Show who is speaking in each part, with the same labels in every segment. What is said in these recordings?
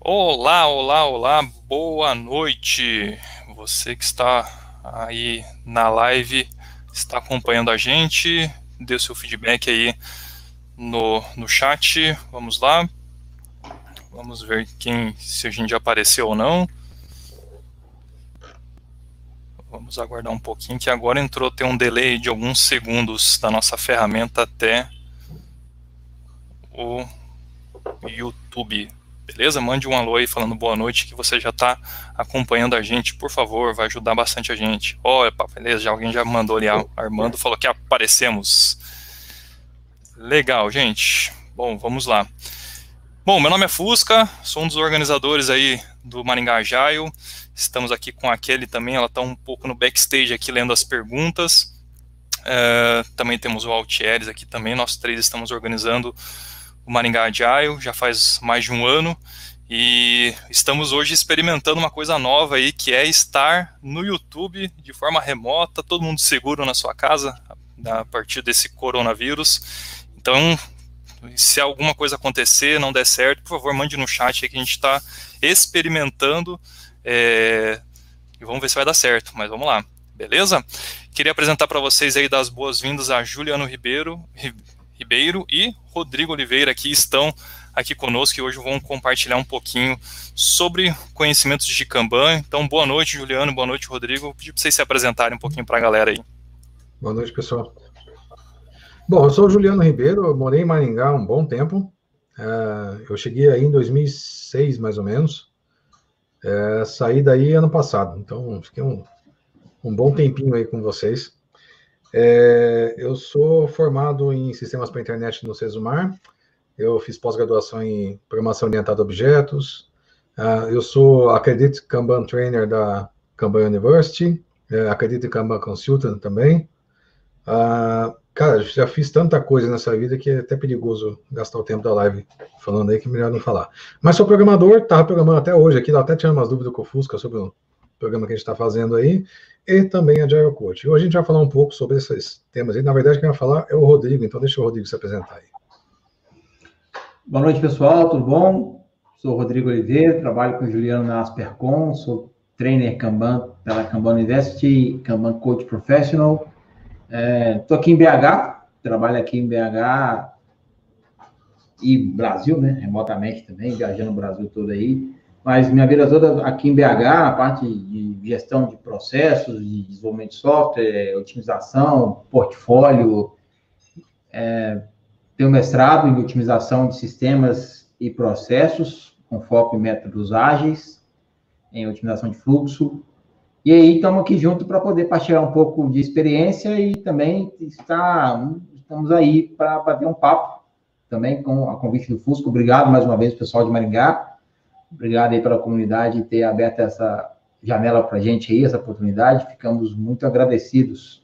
Speaker 1: Olá, olá, olá, boa noite. Você que está aí na live, está acompanhando a gente, dê o seu feedback aí no chat. Vamos lá, vamos ver se a gente já apareceu ou não. Vamos aguardar um pouquinho, que agora tem um delay de alguns segundos da nossa ferramenta até o YouTube. Beleza? Mande um alô aí falando boa noite, que você já está acompanhando a gente, por favor, vai ajudar bastante a gente. Opa, beleza, alguém já mandou ali, Armando falou que aparecemos. Legal, gente. Bom, vamos lá. Bom, meu nome é Fusca, sou um dos organizadores aí do Maringá Agile. Estamos aqui com a Kelly também, ela está um pouco no backstage aqui lendo as perguntas. Também temos o Altieres aqui também, nós três estamos organizando o Maringá Agile, já faz mais de um ano, e estamos hoje experimentando uma coisa nova aí, que é estar no YouTube de forma remota, todo mundo seguro na sua casa, a partir desse coronavírus. Então, se alguma coisa acontecer, não der certo, por favor, mande no chat aí que a gente está experimentando, e vamos ver se vai dar certo, mas vamos lá, beleza? Queria apresentar para vocês aí das boas-vindas a Juliano Ribeiro e Rodrigo Oliveira, que estão aqui conosco e hoje vão compartilhar um pouquinho sobre conhecimentos de Kanban. Então, boa noite, Juliano, boa noite, Rodrigo. Vou pedir para vocês se apresentarem um pouquinho para a galera aí.
Speaker 2: Boa noite, pessoal. Bom, eu sou o Juliano Ribeiro, eu morei em Maringá há um bom tempo. Eu cheguei aí em 2006, mais ou menos. Saí daí ano passado, então fiquei um bom tempinho aí com vocês. Eu sou formado em sistemas para internet no Sesumar. Eu fiz pós-graduação em programação orientada a objetos. Eu sou Accredited Kanban Trainer da Kanban University, Accredited Kanban Consultant também. Cara, já fiz tanta coisa nessa vida que é até perigoso gastar o tempo da live falando aí, que é melhor não falar. Mas sou programador, estava programando até hoje aqui, até tirando umas dúvidas com o Fusca sobre o programa que a gente está fazendo aí, e também Agile Coach. Hoje a gente vai falar um pouco sobre esses temas aí. Na verdade, quem vai falar é o Rodrigo, então deixa o Rodrigo se apresentar aí.
Speaker 3: Boa noite, pessoal, tudo bom? Sou o Rodrigo Oliveira, trabalho com o Juliano na Aspercom, sou trainer Kanban pela Kanban University, Kanban Coach Professional. Estou aqui em BH, trabalho aqui em BH e Brasil, né? Remotamente também, viajando o Brasil todo aí. Mas minha vida toda aqui em BH, a parte de gestão de processos, de desenvolvimento de software, otimização, portfólio. Tenho mestrado em otimização de sistemas e processos, com foco em métodos ágeis, em otimização de fluxo. E aí, estamos aqui juntos para poder partilhar um pouco de experiência e também estamos aí para bater um papo, também com a convite do Fusco. Obrigado mais uma vez, pessoal de Maringá. Obrigado aí pela comunidade ter aberto essa janela para a gente aí, essa oportunidade. Ficamos muito agradecidos.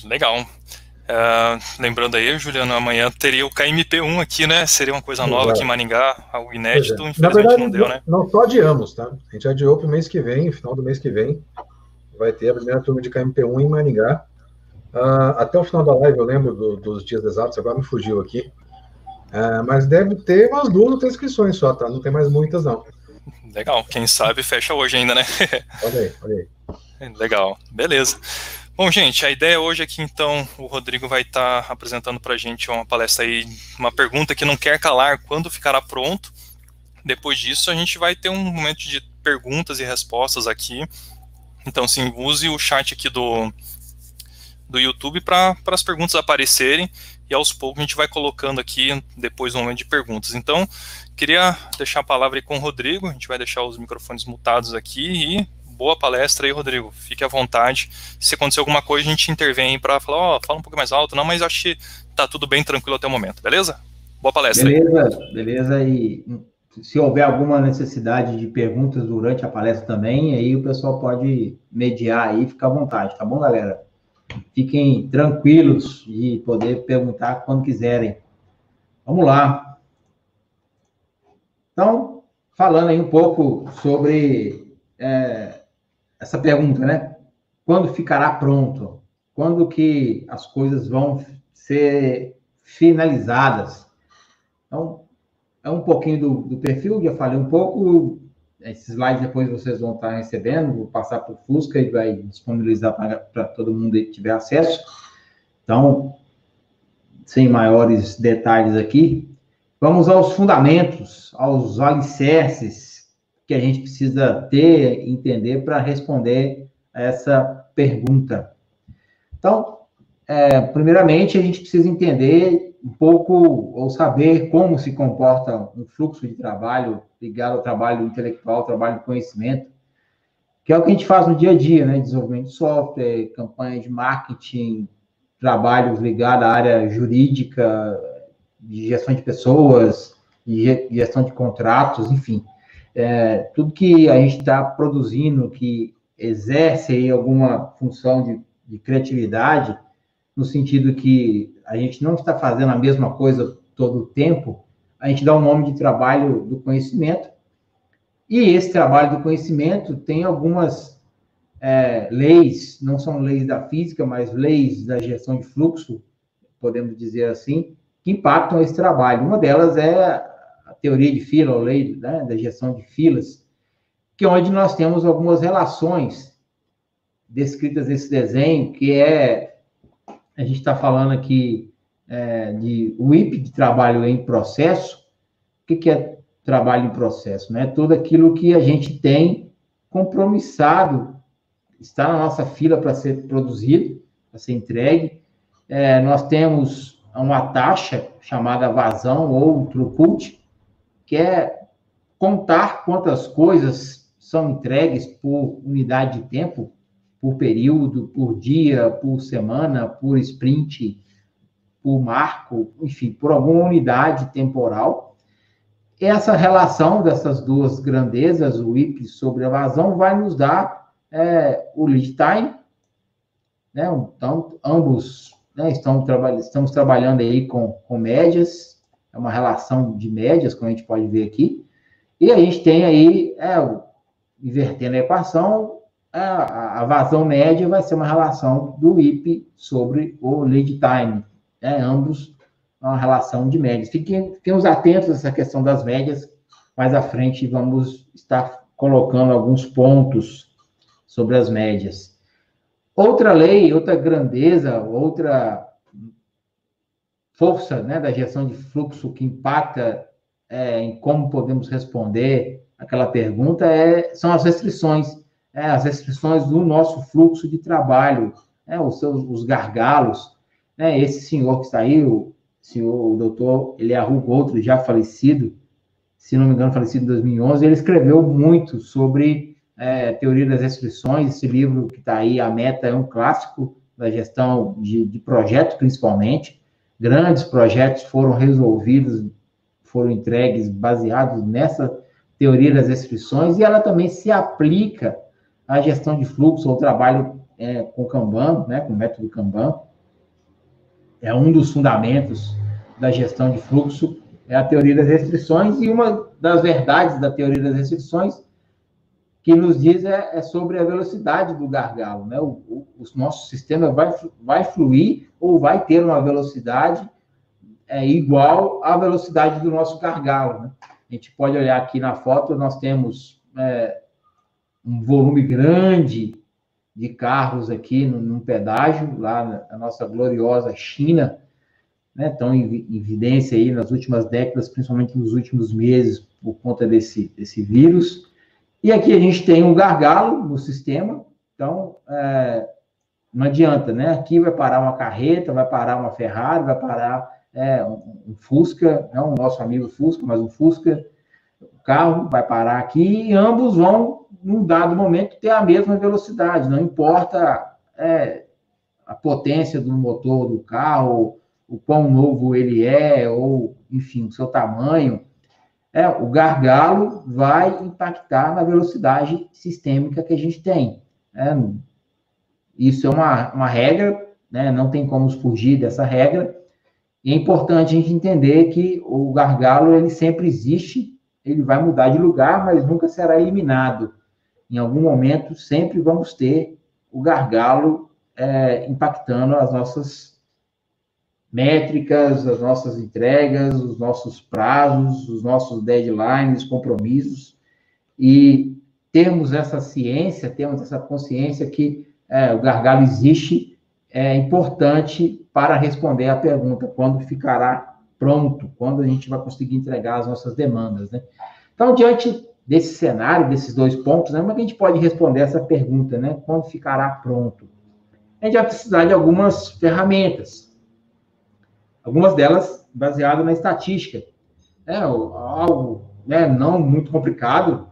Speaker 1: Legal. Lembrando aí, Juliano, amanhã teria o KMP1 aqui, né? Seria uma coisa nova aqui em Maringá, algo inédito, infelizmente na verdade, não deu, né?
Speaker 2: Não só adiamos, tá? A gente adiou para o mês que vem, final do mês que vem, vai ter a primeira turma de KMP1 em Maringá. Até o final da live eu lembro dos dias exatos, agora me fugiu aqui. Mas deve ter umas 2 ou 3 inscrições só, tá? Não tem mais muitas, não.
Speaker 1: Legal, quem sabe fecha hoje ainda, né?
Speaker 2: Olha aí.
Speaker 1: Legal, beleza. Bom, gente, a ideia hoje aqui, então, o Rodrigo vai estar apresentando para a gente uma palestra aí, uma pergunta que não quer calar, quando ficará pronto. Depois disso, a gente vai ter um momento de perguntas e respostas aqui. Então, sim, use o chat aqui do YouTube para as perguntas aparecerem, e aos poucos a gente vai colocando aqui depois no momento de perguntas. Então, queria deixar a palavra aí com o Rodrigo, a gente vai deixar os microfones mutados aqui e boa palestra aí, Rodrigo. Fique à vontade. Se acontecer alguma coisa, a gente intervém para falar, fala um pouco mais alto, não, mas acho que tá tudo bem tranquilo até o momento, beleza? Boa palestra aí.
Speaker 3: Beleza. E se houver alguma necessidade de perguntas durante a palestra também, aí o pessoal pode mediar aí, fica à vontade, tá bom, galera? Fiquem tranquilos de poder perguntar quando quiserem. Vamos lá. Então, falando aí um pouco sobre essa pergunta, né? Quando ficará pronto? Quando que as coisas vão ser finalizadas? Então, é um pouquinho do perfil, já falei um pouco. Esses slides depois vocês vão estar recebendo, vou passar para o Fusca e vai disponibilizar para todo mundo que tiver acesso. Então, sem maiores detalhes aqui, vamos aos fundamentos, aos alicerces que a gente precisa ter e entender para responder a essa pergunta. Então, primeiramente, a gente precisa entender um pouco, ou saber como se comporta um fluxo de trabalho ligado ao trabalho intelectual, ao trabalho de conhecimento, que é o que a gente faz no dia a dia, né? Desenvolvimento de software, campanha de marketing, trabalhos ligados à área jurídica, de gestão de pessoas, de gestão de contratos, enfim. Tudo que a gente está produzindo, que exerce aí alguma função de criatividade, no sentido que a gente não está fazendo a mesma coisa todo o tempo, a gente dá o nome de trabalho do conhecimento, e esse trabalho do conhecimento tem algumas leis, não são leis da física, mas leis da gestão de fluxo, podemos dizer assim, que impactam esse trabalho. Uma delas é a teoria de fila, ou lei, né, da gestão de filas, que é onde nós temos algumas relações descritas nesse desenho, que a gente está falando aqui de WIP, de trabalho em processo. O que é trabalho em processo? Né? Tudo aquilo que a gente tem compromissado, está na nossa fila para ser produzido, para ser entregue. Nós temos uma taxa chamada vazão ou throughput, que é contar quantas coisas são entregues por unidade de tempo, por período, por dia, por semana, por sprint, por marco, enfim, por alguma unidade temporal. Essa relação dessas duas grandezas, o WIP sobre a vazão, vai nos dar o lead time, né? Então, ambos, né, estamos trabalhando aí com médias, é uma relação de médias, como a gente pode ver aqui, e a gente tem aí, invertendo a equação, a vazão média vai ser uma relação do WIP sobre o lead time, né? Ambos uma relação de médias. Fiquemos atentos a essa questão das médias, mais à frente vamos estar colocando alguns pontos sobre as médias. Outra lei, outra grandeza, outra força, né, da gestão de fluxo que impacta em como podemos responder aquela pergunta são as restrições. As restrições do nosso fluxo de trabalho, os gargalos. Esse senhor que está aí, o doutor Eliahu Goldratt, já falecido, se não me engano, falecido em 2011, ele escreveu muito sobre teoria das restrições. Esse livro que está aí, A Meta, é um clássico da gestão de projetos, principalmente. Grandes projetos foram resolvidos, foram entregues baseados nessa teoria das restrições, e ela também se aplica à gestão de fluxo, ou trabalho com Kanban, né, com o método Kanban. É um dos fundamentos da gestão de fluxo, é a teoria das restrições, e uma das verdades da teoria das restrições que nos diz sobre a velocidade do gargalo, né? O nosso sistema vai fluir ou vai ter uma velocidade igual à velocidade do nosso gargalo, né? A gente pode olhar aqui na foto, nós temos um volume grande de carros aqui num pedágio, lá na nossa gloriosa China, né? Estão em evidência aí nas últimas décadas, principalmente nos últimos meses, por conta desse vírus. E aqui a gente tem um gargalo no sistema, então não adianta, né? Aqui vai parar uma carreta, vai parar uma Ferrari, vai parar um Fusca, não o nosso amigo Fusca, mas um Fusca, o carro vai parar aqui, e ambos vão, num dado momento, ter a mesma velocidade, não importa a potência do motor do carro, o quão novo ele ou, enfim, o seu tamanho. O gargalo vai impactar na velocidade sistêmica que a gente tem. Isso é uma regra, né? Não tem como fugir dessa regra, e é importante a gente entender que o gargalo, ele sempre existe, ele vai mudar de lugar, mas nunca será eliminado. Em algum momento, sempre vamos ter o gargalo impactando as nossas métricas, as nossas entregas, os nossos prazos, os nossos deadlines, compromissos, e termos essa ciência, termos essa consciência que o gargalo existe, é importante para responder à pergunta, quando ficará pronto, quando a gente vai conseguir entregar as nossas demandas, né? Então, diante desse cenário, desses 2 pontos, né, como é que a gente pode responder essa pergunta, né? Quando ficará pronto? A gente vai precisar de algumas ferramentas, algumas delas baseadas na estatística. Algo, né, não muito complicado,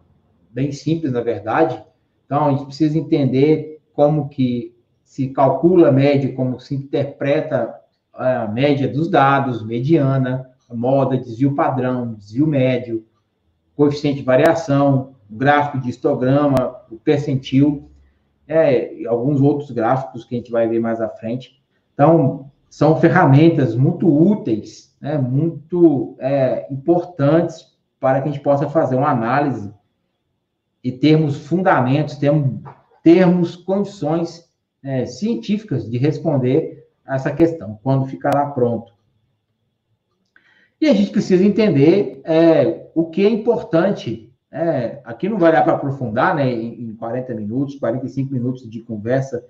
Speaker 3: bem simples, na verdade. Então, a gente precisa entender como que se calcula a média, como se interpreta a média dos dados, mediana, moda, desvio padrão, desvio médio, coeficiente de variação, gráfico de histograma, o percentil, e alguns outros gráficos que a gente vai ver mais à frente. Então, são ferramentas muito úteis, né, muito importantes para que a gente possa fazer uma análise e termos fundamentos, termos condições científicas de responder a essa questão, quando ficará pronto. E a gente precisa entender o que é importante. Aqui não vai dar para aprofundar, né, em 40 minutos, 45 minutos de conversa,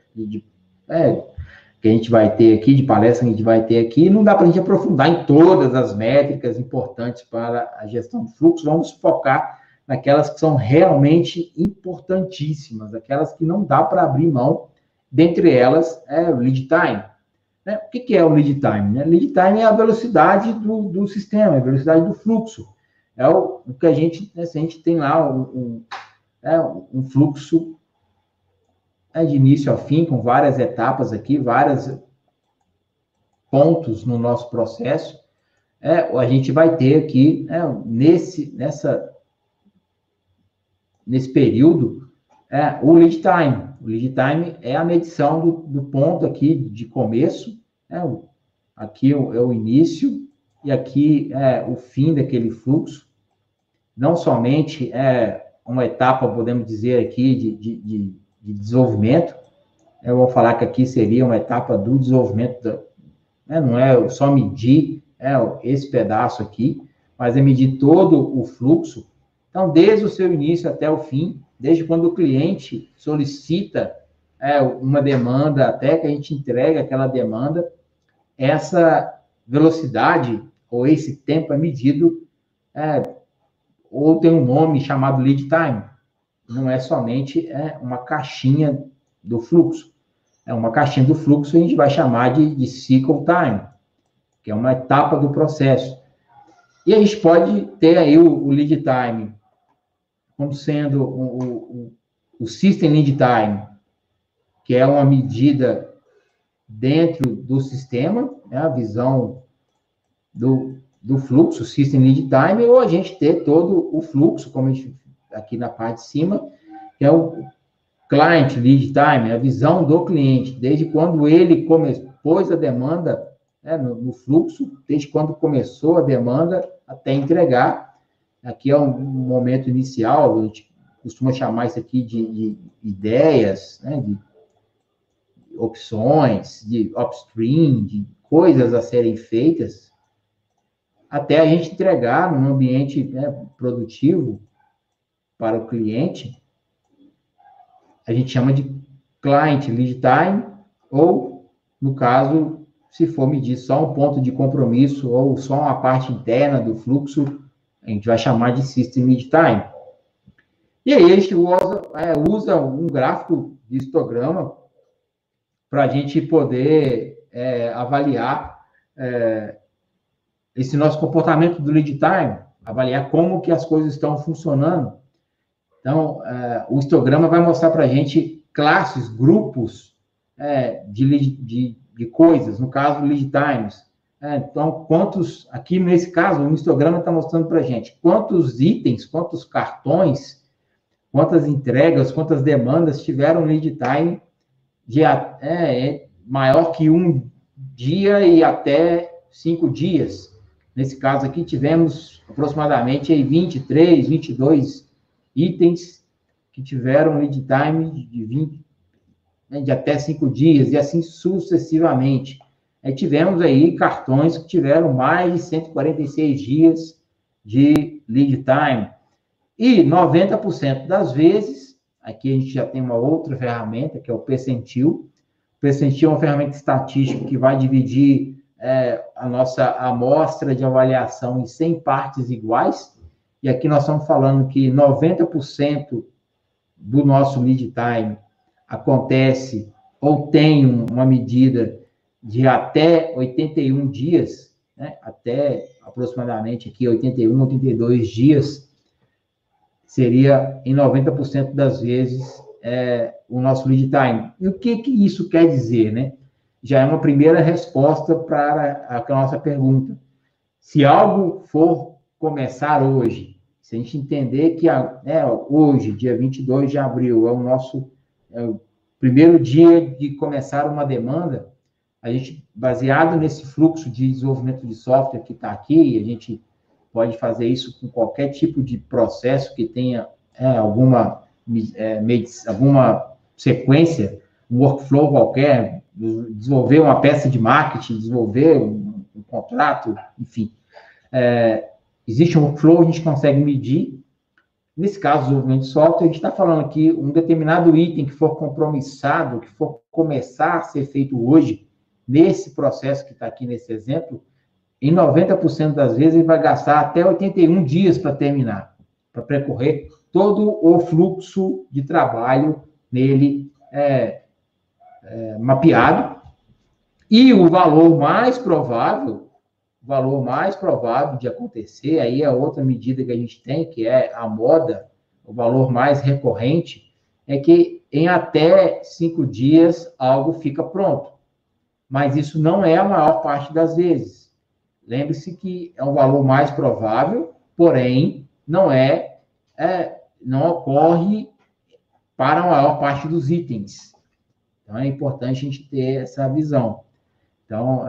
Speaker 3: que a gente vai ter aqui, de palestra que a gente vai ter aqui, não dá para a gente aprofundar em todas as métricas importantes para a gestão de fluxo. Vamos focar naquelas que são realmente importantíssimas, aquelas que não dá para abrir mão. Dentre elas, o lead time. O que é o lead time? Lead time é a velocidade do sistema, a velocidade do fluxo. É o que a gente, se a gente tem lá um fluxo de início a fim, com várias etapas aqui, vários pontos no nosso processo, a gente vai ter aqui, nesse período, o lead time. O lead time é a medição do ponto aqui de começo, aqui é o início, e aqui é o fim daquele fluxo. Não somente uma etapa, podemos dizer aqui, de desenvolvimento. Eu vou falar que aqui seria uma etapa do desenvolvimento, não é só medir esse pedaço aqui, mas é medir todo o fluxo. Então, desde o seu início até o fim, desde quando o cliente solicita uma demanda até que a gente entrega aquela demanda, essa velocidade ou esse tempo é medido, ou tem um nome chamado lead time. Não é somente uma caixinha do fluxo. Uma caixinha do fluxo a gente vai chamar de cycle time, que é uma etapa do processo. E a gente pode ter aí o lead time como sendo o System Lead Time, que é uma medida dentro do sistema, a visão do fluxo, System Lead Time, ou a gente ter todo o fluxo, como a gente aqui na parte de cima, que é o Client Lead Time, a visão do cliente, desde quando ele pôs a demanda no fluxo, desde quando começou a demanda até entregar. Aqui é um momento inicial, a gente costuma chamar isso aqui de ideias, de opções, de upstream, de coisas a serem feitas, até a gente entregar num ambiente produtivo para o cliente. A gente chama de Client Lead Time, ou, no caso, se for medir só um ponto de compromisso ou só uma parte interna do fluxo, a gente vai chamar de System Lead Time. E aí a gente usa um gráfico de histograma para a gente poder avaliar esse nosso comportamento do lead time, avaliar como que as coisas estão funcionando. Então, o histograma vai mostrar para a gente classes, grupos de coisas, no caso, lead times. Então, aqui nesse caso, o histograma está mostrando para a gente quantos itens, quantos cartões, quantas entregas, quantas demandas tiveram lead time maior que 1 dia e até 5 dias. Nesse caso aqui, tivemos aproximadamente 23, 22 itens que tiveram lead time de até 5 dias, e assim sucessivamente. tivemos aí cartões que tiveram mais de 146 dias de lead time. E 90% das vezes, aqui a gente já tem uma outra ferramenta, que é o percentil. O percentil é uma ferramenta estatística que vai dividir a nossa amostra de avaliação em 100 partes iguais. E aqui nós estamos falando que 90% do nosso lead time acontece ou tem uma medida de até 81 dias, né? Até aproximadamente aqui 81, 82 dias, seria em 90% das vezes o nosso lead time. E o que isso quer dizer, né? Já é uma primeira resposta para a nossa pergunta. Se algo for começar hoje, se a gente entender que hoje, dia 22 de abril, é o nosso primeiro dia de começar uma demanda, a gente, baseado nesse fluxo de desenvolvimento de software que está aqui, a gente pode fazer isso com qualquer tipo de processo que tenha alguma sequência, um workflow qualquer, desenvolver uma peça de marketing, desenvolver um contrato, enfim. Existe um workflow, a gente consegue medir. Nesse caso, o desenvolvimento de software, a gente está falando aqui, um determinado item que for compromissado, que for começar a ser feito hoje, nesse processo que está aqui nesse exemplo, em 90% das vezes ele vai gastar até 81 dias para terminar, para percorrer todo o fluxo de trabalho nele mapeado. E o valor mais provável de acontecer, aí é outra medida que a gente tem, que é a moda, o valor mais recorrente, é que em até 5 dias algo fica pronto. Mas isso não é a maior parte das vezes. Lembre-se que é um valor mais provável, porém, não ocorre para a maior parte dos itens. Então, é importante a gente ter essa visão. Então,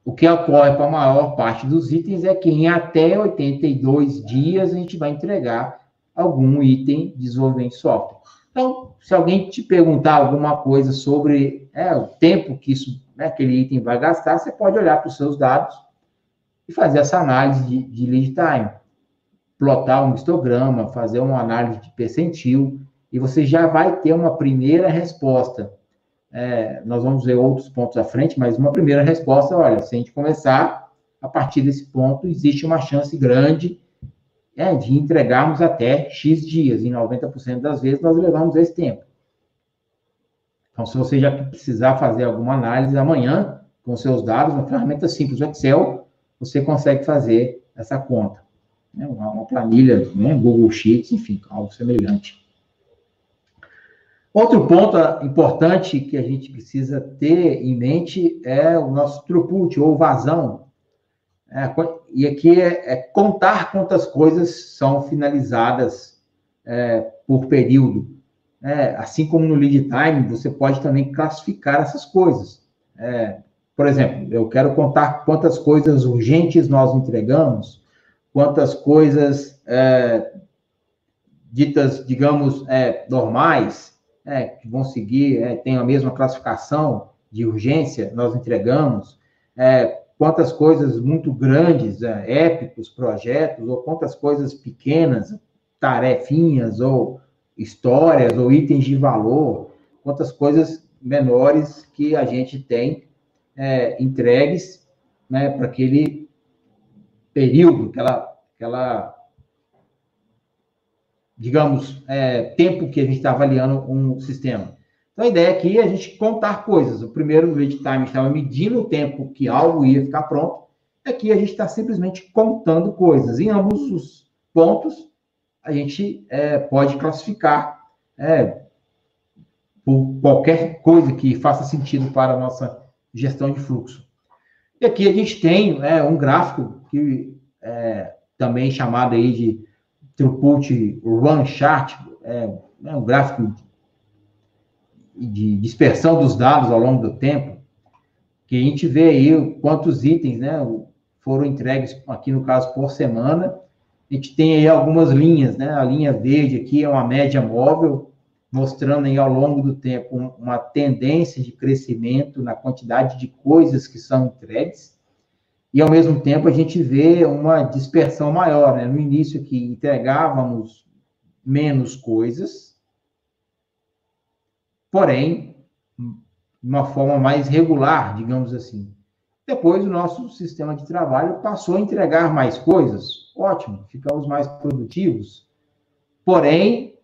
Speaker 3: o que ocorre para a maior parte dos itens é que em até 82 dias a gente vai entregar algum item de desenvolvimento de software. Então, se alguém te perguntar alguma coisa sobre o tempo que aquele item vai gastar, você pode olhar para os seus dados e fazer essa análise de lead time. Plotar um histograma, fazer uma análise de percentil, e você já vai ter uma primeira resposta. Nós vamos ver outros pontos à frente, mas uma primeira resposta, olha, se a gente começar, a partir desse ponto, existe uma chance grande de entregarmos até X dias. Em 90% das vezes, nós levamos esse tempo. Então, se você já precisar fazer alguma análise amanhã, com seus dados, uma ferramenta simples, o Excel, você consegue fazer essa conta. Uma planilha, Google Sheets, enfim, algo semelhante. Outro ponto importante que a gente precisa ter em mente é o nosso throughput, ou vazão. E aqui é contar quantas coisas são finalizadas por período. Assim como no lead time, você pode também classificar essas coisas. Por exemplo, eu quero contar quantas coisas urgentes nós entregamos, quantas coisas ditas, digamos, normais, que vão seguir, tem a mesma classificação de urgência, nós entregamos, quantas coisas muito grandes, épicos, projetos, ou quantas coisas pequenas, tarefinhas, ou histórias, ou itens de valor, quantas coisas menores que a gente tem entregues para aquele período, aquela digamos, tempo que a gente está avaliando um sistema. Então, a ideia aqui é a gente contar coisas. O primeiro lead time estava medindo o tempo que algo ia ficar pronto. Aqui a gente está simplesmente contando coisas. Em ambos os pontos, a gente pode classificar por qualquer coisa que faça sentido para a nossa gestão de fluxo. E aqui a gente tem um gráfico que também chamado aí de throughput run chart, um gráfico de dispersão dos dados ao longo do tempo, que a gente vê aí quantos itens foram entregues, aqui no caso, por semana. A gente tem aí algumas linhas, a linha verde aqui é uma média móvel, mostrando aí ao longo do tempo uma tendência de crescimento na quantidade de coisas que são entregues, e ao mesmo tempo a gente vê uma dispersão maior, né? No início que entregávamos menos coisas, porém, de uma forma mais regular, digamos assim. Depois, o nosso sistema de trabalho passou a entregar mais coisas. Ótimo, ficamos mais produtivos. Porém,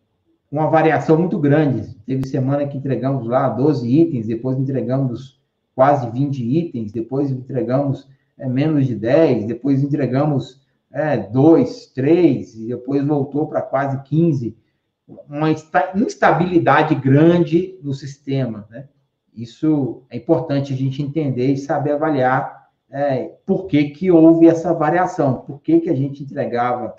Speaker 3: uma variação muito grande. Teve semana que entregamos lá 12 itens, depois entregamos quase 20 itens, depois entregamos menos de 10, depois entregamos 2, 3, e depois voltou para quase 15. Uma instabilidade grande no sistema, né? Isso é importante a gente entender e saber avaliar por que houve essa variação, por que a gente entregava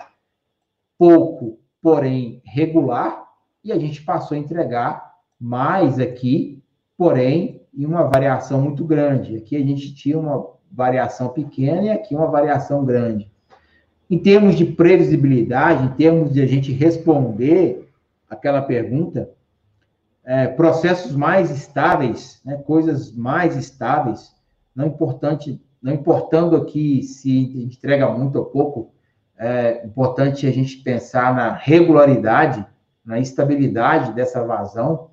Speaker 3: pouco, porém regular, e a gente passou a entregar mais aqui, porém em uma variação muito grande. Aqui a gente tinha uma variação pequena e aqui uma variação grande. Em termos de previsibilidade, em termos de a gente responder aquela pergunta, processos mais estáveis, né, coisas mais estáveis, não importando aqui se entrega muito ou pouco, é importante a gente pensar na regularidade, na estabilidade dessa vazão,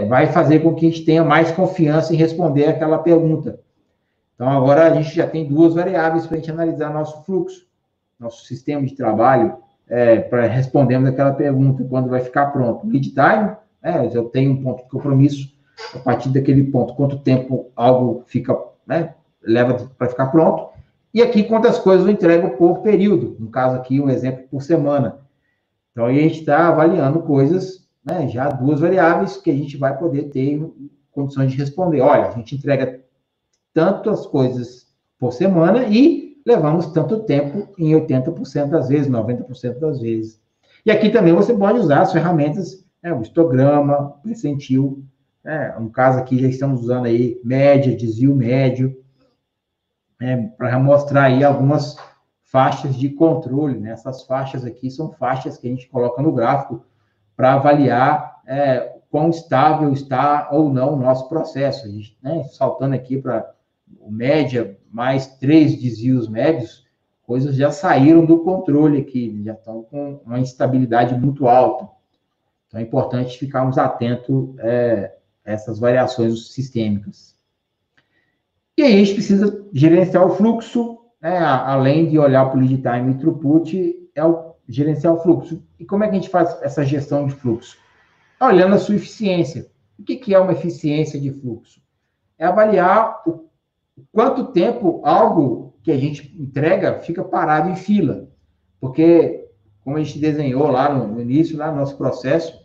Speaker 3: vai fazer com que a gente tenha mais confiança em responder aquela pergunta. Então, agora a gente já tem duas variáveis para a gente analisar nosso fluxo, nosso sistema de trabalho, para respondermos aquela pergunta, quando vai ficar pronto. Lead time, eu tenho um ponto de compromisso, a partir daquele ponto, quanto tempo algo fica, leva para ficar pronto, e aqui quantas coisas eu entrego por período, no caso aqui, um exemplo por semana. Então, aí a gente está avaliando coisas, já duas variáveis que a gente vai poder ter condições de responder. Olha, a gente entrega tantas coisas por semana e levamos tanto tempo em 80% das vezes, 90% das vezes. E aqui também você pode usar as ferramentas, o histograma, percentil, no caso aqui já estamos usando aí média, desvio médio, para mostrar aí algumas faixas de controle, né? Essas faixas aqui são faixas que a gente coloca no gráfico para avaliar quão estável está ou não o nosso processo. A gente, saltando aqui para média, mais 3 desvios médios, coisas já saíram do controle aqui, já estão com uma instabilidade muito alta. Então, é importante ficarmos atentos a essas variações sistêmicas. E aí, a gente precisa gerenciar o fluxo, além de olhar para o lead time e throughput, gerenciar o fluxo. E como é que a gente faz essa gestão de fluxo? Olhando a sua eficiência. O que é uma eficiência de fluxo? É avaliar o quanto tempo algo que a gente entrega fica parado em fila. Porque, como a gente desenhou lá no início, lá no nosso processo,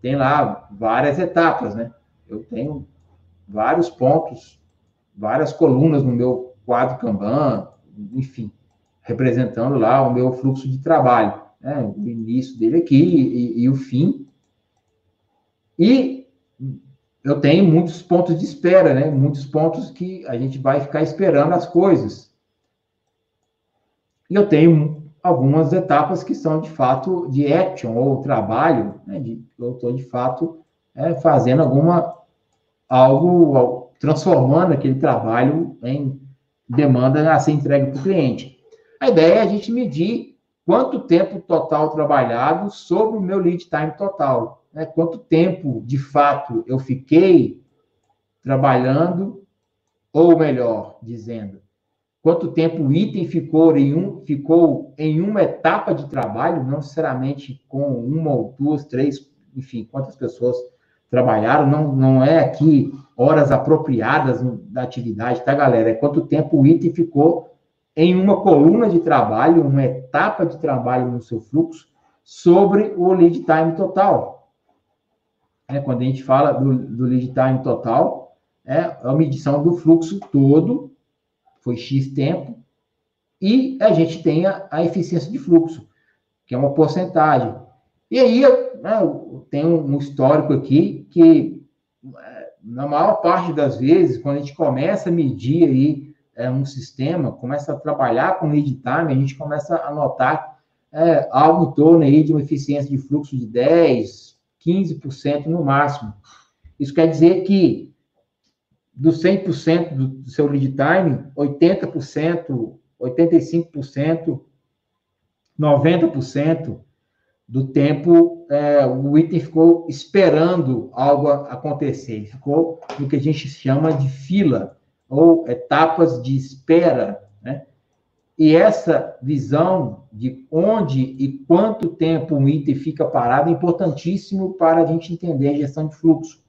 Speaker 3: tem lá várias etapas, né? Eu tenho vários pontos, várias colunas no meu quadro Kanban, enfim, representando lá o meu fluxo de trabalho, né? O início dele aqui e o fim. E eu tenho muitos pontos de espera, né? Muitos pontos que a gente vai ficar esperando as coisas. E eu tenho algumas etapas que são, de fato, de action, ou trabalho, né? Eu estou, de fato, fazendo algo, transformando aquele trabalho em demanda a ser entregue para o cliente. A ideia é a gente medir quanto tempo total trabalhado sobre o meu lead time total. Né? Quanto tempo, de fato, eu fiquei trabalhando, ou melhor, dizendo, quanto tempo o item ficou em uma etapa de trabalho, não necessariamente com uma ou duas, três, enfim, quantas pessoas trabalharam, não é aqui horas apropriadas da atividade, tá, galera? É quanto tempo o item ficou em uma coluna de trabalho, uma etapa de trabalho no seu fluxo, sobre o lead time total. Quando a gente fala do lead time total, é a medição do fluxo todo, foi X tempo, e a gente tem a eficiência de fluxo, que é uma porcentagem. E aí, eu tenho um histórico aqui que, na maior parte das vezes, quando a gente começa a medir aí um sistema, começa a trabalhar com lead time, a gente começa a notar algo em torno aí de uma eficiência de fluxo de 10, 15% no máximo. Isso quer dizer que dos 100% do seu lead time, 80%, 85%, 90% do tempo, o item ficou esperando algo acontecer. Ele ficou no que a gente chama de fila, ou etapas de espera, né? E essa visão de onde e quanto tempo um item fica parado é importantíssimo para a gente entender a gestão de fluxo,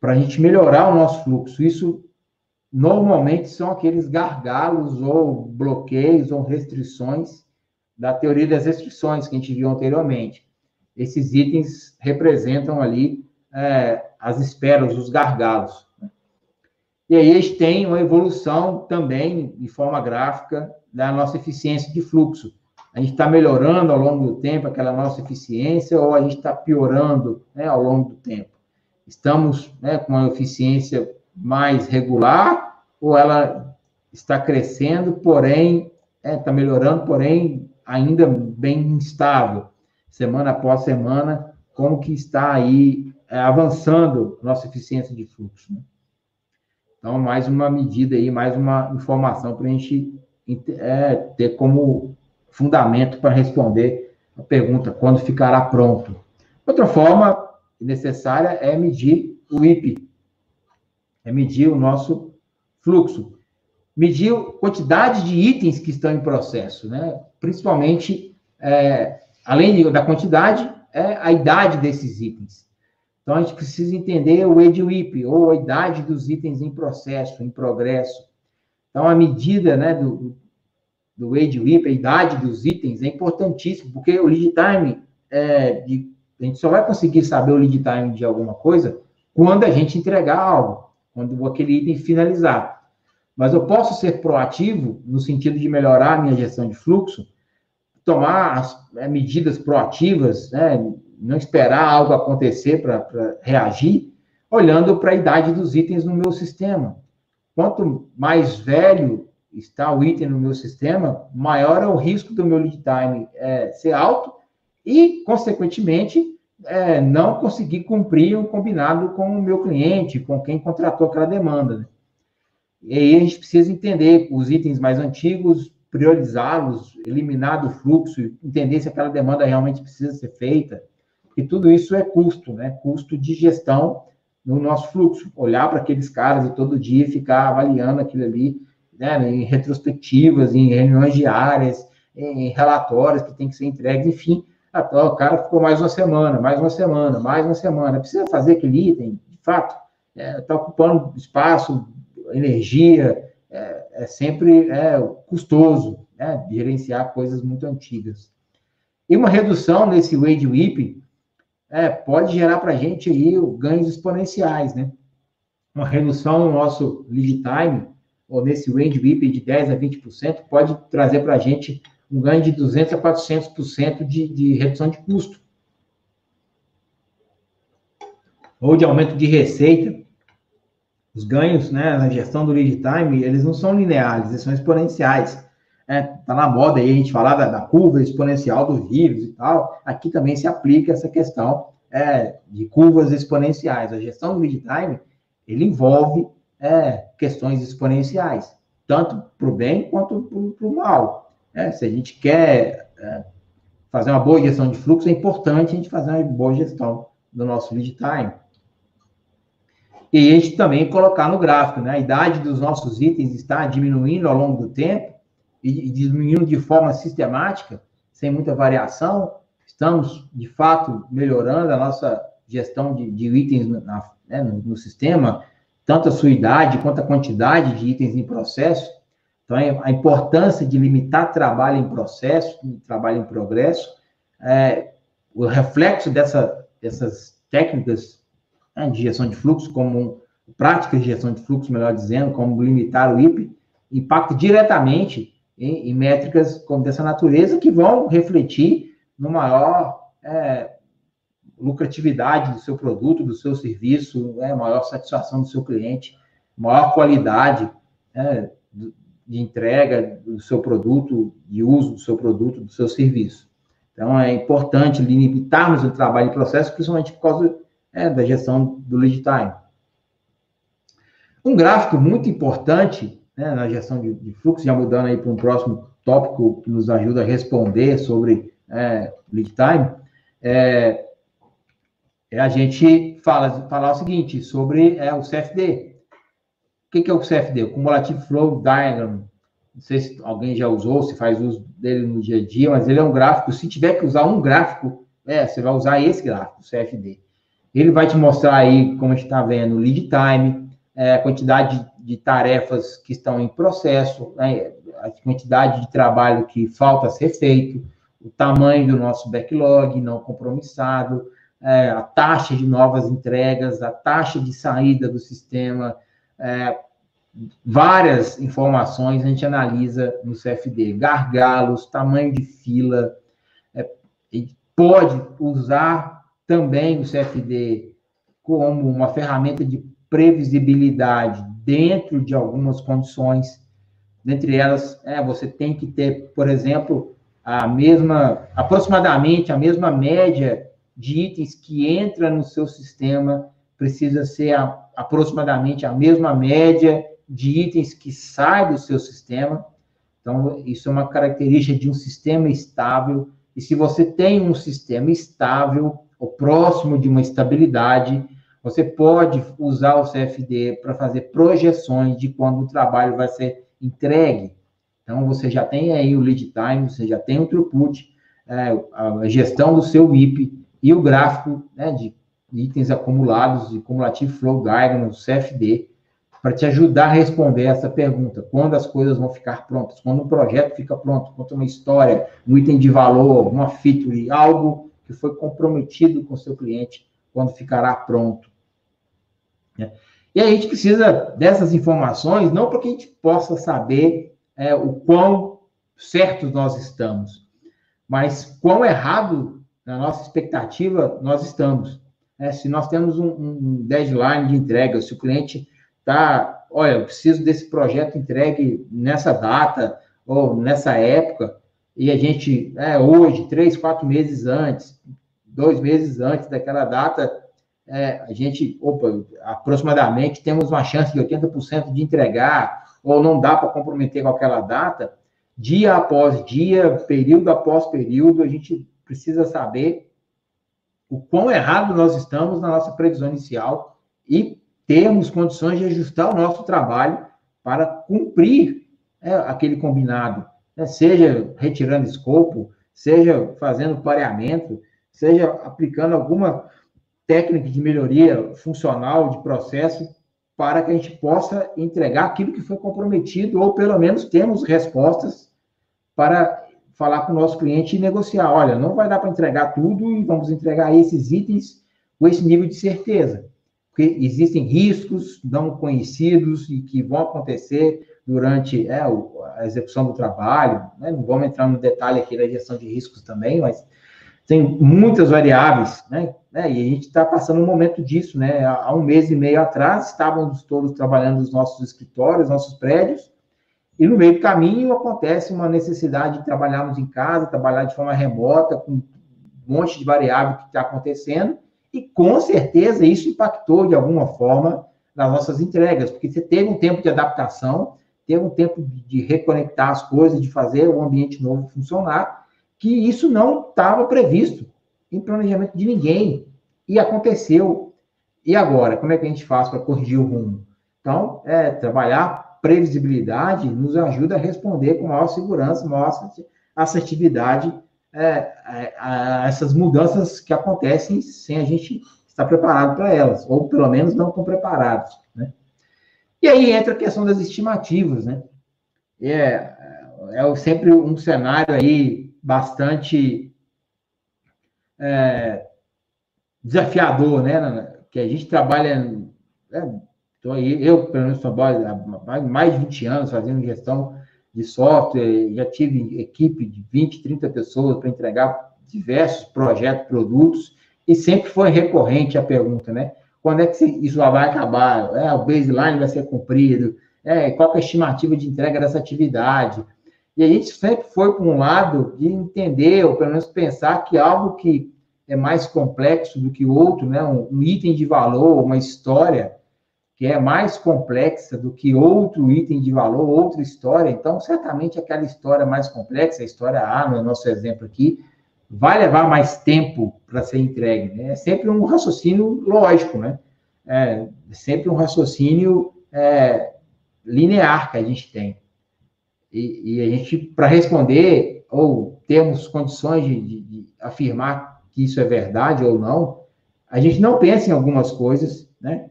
Speaker 3: para a gente melhorar o nosso fluxo. Isso, normalmente, são aqueles gargalos ou bloqueios ou restrições da teoria das restrições que a gente viu anteriormente. Esses itens representam ali as esperas, os gargalos. E aí a gente tem uma evolução também, de forma gráfica, da nossa eficiência de fluxo. A gente está melhorando ao longo do tempo aquela nossa eficiência ou a gente está piorando, né, ao longo do tempo? Estamos, né, com uma eficiência mais regular ou ela está crescendo, porém, está melhorando, porém, ainda bem instável, semana após semana, como que está aí avançando nossa eficiência de fluxo, né? Então, mais uma medida aí, mais uma informação para a gente ter como fundamento para responder a pergunta, quando ficará pronto. Outra forma necessária é medir o IP, é medir o nosso fluxo, medir a quantidade de itens que estão em processo, né? Principalmente, além da quantidade, a idade desses itens. Então, a gente precisa entender o age WIP, ou a idade dos itens em processo, em progresso. Então, a medida, né, do age WIP, a idade dos itens, é importantíssimo, porque o lead time, a gente só vai conseguir saber o lead time de alguma coisa quando a gente entregar algo, quando aquele item finalizar. Mas eu posso ser proativo, no sentido de melhorar a minha gestão de fluxo, tomar as medidas proativas, né, não esperar algo acontecer para reagir, olhando para a idade dos itens no meu sistema. Quanto mais velho está o item no meu sistema, maior é o risco do meu lead time ser alto e, consequentemente, não conseguir cumprir o combinado com o meu cliente, com quem contratou aquela demanda, né? E aí a gente precisa entender os itens mais antigos, priorizá-los, eliminar do fluxo, entender se aquela demanda realmente precisa ser feita. E tudo isso é custo, né? Custo de gestão no nosso fluxo. Olhar para aqueles caras e todo dia ficar avaliando aquilo ali, né? Em retrospectivas, em reuniões diárias, em relatórios que tem que ser entregues, enfim. O cara ficou mais uma semana, mais uma semana, mais uma semana. Precisa fazer aquele item, de fato. Está ocupando espaço, energia, sempre custoso, né? Gerenciar coisas muito antigas. E uma redução nesse wage WIP pode gerar para a gente aí ganhos exponenciais, né? Uma redução no nosso lead time, ou nesse range WIP de 10% a 20%, pode trazer para a gente um ganho de 200% a 400% de redução de custo. Ou de aumento de receita. Os ganhos, né, na gestão do lead time, eles não são lineares, eles são exponenciais. Tá na moda aí a gente falar da curva exponencial do vírus e tal. Aqui também se aplica essa questão de curvas exponenciais. A gestão do lead time, ele envolve questões exponenciais, tanto para o bem quanto para o mal. Se a gente quer fazer uma boa gestão de fluxo, é importante a gente fazer uma boa gestão do nosso lead time. E a gente também colocar no gráfico, né? A idade dos nossos itens está diminuindo ao longo do tempo, e diminuindo de forma sistemática, sem muita variação. Estamos, de fato, melhorando a nossa gestão de itens no sistema, tanto a sua idade quanto a quantidade de itens em processo. Então, a importância de limitar trabalho em processo, trabalho em progresso, o reflexo dessas técnicas de gestão de fluxo, como práticas de gestão de fluxo, melhor dizendo, como limitar o IP, impacta diretamente em métricas como dessa natureza, que vão refletir no maior lucratividade do seu produto, do seu serviço, maior satisfação do seu cliente, maior qualidade de entrega do seu produto, de uso do seu produto, do seu serviço. Então, é importante limitarmos o trabalho de processo, principalmente por causa da gestão do lead time. Um gráfico muito importante, né, na gestão de fluxo, já mudando aí para um próximo tópico que nos ajuda a responder sobre lead time, a gente falar o seguinte, sobre o CFD. O que é o CFD? O Cumulative Flow Diagram. Não sei se alguém já usou, se faz uso dele no dia a dia, mas ele é um gráfico. Se tiver que usar um gráfico, você vai usar esse gráfico, o CFD. Ele vai te mostrar aí, como a gente está vendo, o lead time, a quantidade de tarefas que estão em processo, a quantidade de trabalho que falta ser feito, o tamanho do nosso backlog não compromissado, a taxa de novas entregas, a taxa de saída do sistema, várias informações a gente analisa no CFD, gargalos, tamanho de fila, pode usar também o CFD como uma ferramenta de previsibilidade dentro de algumas condições. Dentre elas, você tem que ter, por exemplo, aproximadamente a mesma média de itens que entra no seu sistema, precisa ser aproximadamente a mesma média de itens que sai do seu sistema. Então, isso é uma característica de um sistema estável. E se você tem um sistema estável, ou próximo de uma estabilidade, você pode usar o CFD para fazer projeções de quando o trabalho vai ser entregue. Então, você já tem aí o lead time, você já tem o throughput, a gestão do seu WIP e o gráfico, de itens acumulados, de Cumulative Flow Diagram, o CFD, para te ajudar a responder essa pergunta. Quando as coisas vão ficar prontas? Quando um projeto fica pronto? Quando uma história, um item de valor, alguma feature, algo que foi comprometido com o seu cliente, quando ficará pronto. E a gente precisa dessas informações, não para que a gente possa saber o quão certos nós estamos, mas quão errado, na nossa expectativa, nós estamos. Se nós temos um deadline de entrega, se o cliente está, olha, eu preciso desse projeto entregue nessa data ou nessa época, e a gente, hoje, 3, 4 meses antes, 2 meses antes daquela data, a gente, aproximadamente, temos uma chance de 80% de entregar, ou não dá para comprometer com aquela data, dia após dia, período após período, a gente precisa saber o quão errado nós estamos na nossa previsão inicial e termos condições de ajustar o nosso trabalho para cumprir aquele combinado, seja retirando escopo, seja fazendo pareamento, seja aplicando alguma técnica de melhoria funcional de processo para que a gente possa entregar aquilo que foi comprometido, ou pelo menos temos respostas para falar com o nosso cliente e negociar. Olha, não vai dar para entregar tudo e vamos entregar esses itens com esse nível de certeza. Porque existem riscos não conhecidos e que vão acontecer durante a execução do trabalho. Não vamos entrar no detalhe aqui da gestão de riscos também, mas tem muitas variáveis, e a gente está passando um momento disso, Há 1 mês e meio atrás, estávamos todos trabalhando nos nossos escritórios, nossos prédios, e no meio do caminho acontece uma necessidade de trabalharmos em casa, trabalhar de forma remota, com um monte de variável que está acontecendo, e com certeza isso impactou de alguma forma nas nossas entregas, porque você teve um tempo de adaptação, teve um tempo de reconectar as coisas, de fazer o ambiente novo funcionar, que isso não estava previsto em planejamento de ninguém, e aconteceu. E agora, como é que a gente faz para corrigir o rumo? Então, trabalhar previsibilidade nos ajuda a responder com maior segurança, maior assertividade a essas mudanças que acontecem sem a gente estar preparado para elas, ou pelo menos não estão preparados, E aí entra a questão das estimativas, É sempre um cenário aí bastante desafiador, Que a gente trabalha, eu, pelo menos, trabalho há mais de 20 anos fazendo gestão de software, já tive equipe de 20, 30 pessoas para entregar diversos projetos, produtos, e sempre foi recorrente a pergunta, Quando é que isso vai acabar? O baseline vai ser cumprido? Qual que é a estimativa de entrega dessa atividade? E a gente sempre foi para um lado de entender, ou pelo menos pensar que algo que é mais complexo do que o outro, né? Um item de valor, uma história que é mais complexa do que outro item de valor, outra história. Então, certamente, aquela história mais complexa, a história A, no nosso exemplo aqui, vai levar mais tempo para ser entregue, né? É sempre um raciocínio lógico, né? É sempre um raciocínio linear que a gente tem. E a gente, para responder, ou termos condições de afirmar que isso é verdade ou não, a gente não pensa em algumas coisas, né?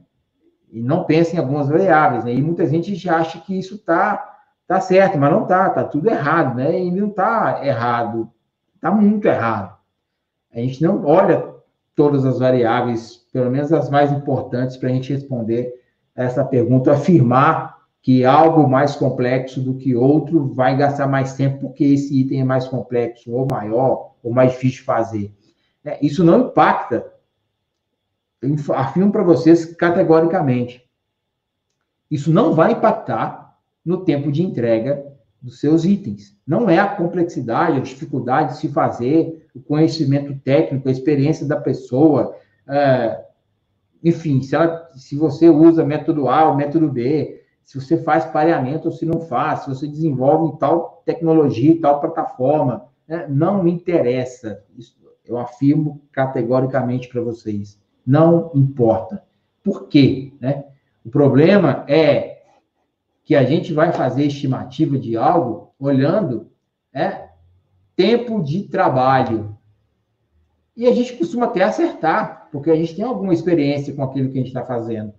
Speaker 3: E não pensa em algumas variáveis, né? E muita gente já acha que isso tá certo, mas não está tudo errado, né? E não está errado, está muito errado. A gente não olha todas as variáveis, pelo menos as mais importantes, para a gente responder essa pergunta, afirmar que algo mais complexo do que outro vai gastar mais tempo porque esse item é mais complexo, ou maior, ou mais difícil de fazer. Isso não impacta, eu afirmo para vocês categoricamente, isso não vai impactar no tempo de entrega dos seus itens. Não é a complexidade, a dificuldade de se fazer, o técnico, a experiência da pessoa, enfim, se você usa método A ou método B, se você faz pareamento ou se não faz, se você desenvolve tal tecnologia, tal plataforma, né? Não me interessa. Isso eu afirmo categoricamente para vocês. Não importa. Por quê? Né? O problema é que a gente vai fazer estimativa de algo olhando tempo de trabalho. E a gente costuma até acertar, porque a gente tem alguma experiência com aquilo que a gente está fazendo.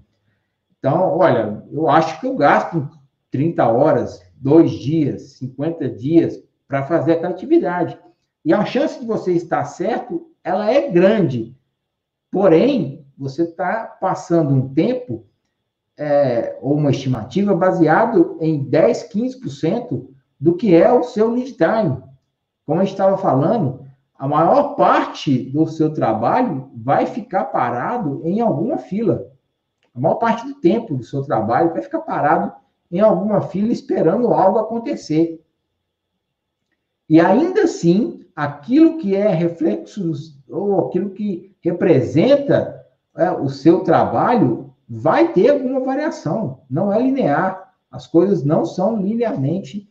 Speaker 3: Então, olha, eu acho que eu gasto 30 horas, 2 dias, 50 dias para fazer aquela atividade. E a chance de você estar certo, ela é grande. Porém, você está passando um tempo, ou uma estimativa, baseado em 10, 15% do que é o seu lead time. Como a gente estava falando, a maior parte do seu trabalho vai ficar parado em alguma fila. A maior parte do tempo do seu trabalho vai ficar parado em alguma fila esperando algo acontecer. E ainda assim, aquilo que é reflexo, ou aquilo que representa o seu trabalho, vai ter alguma variação. Não é linear. As coisas não são linearmente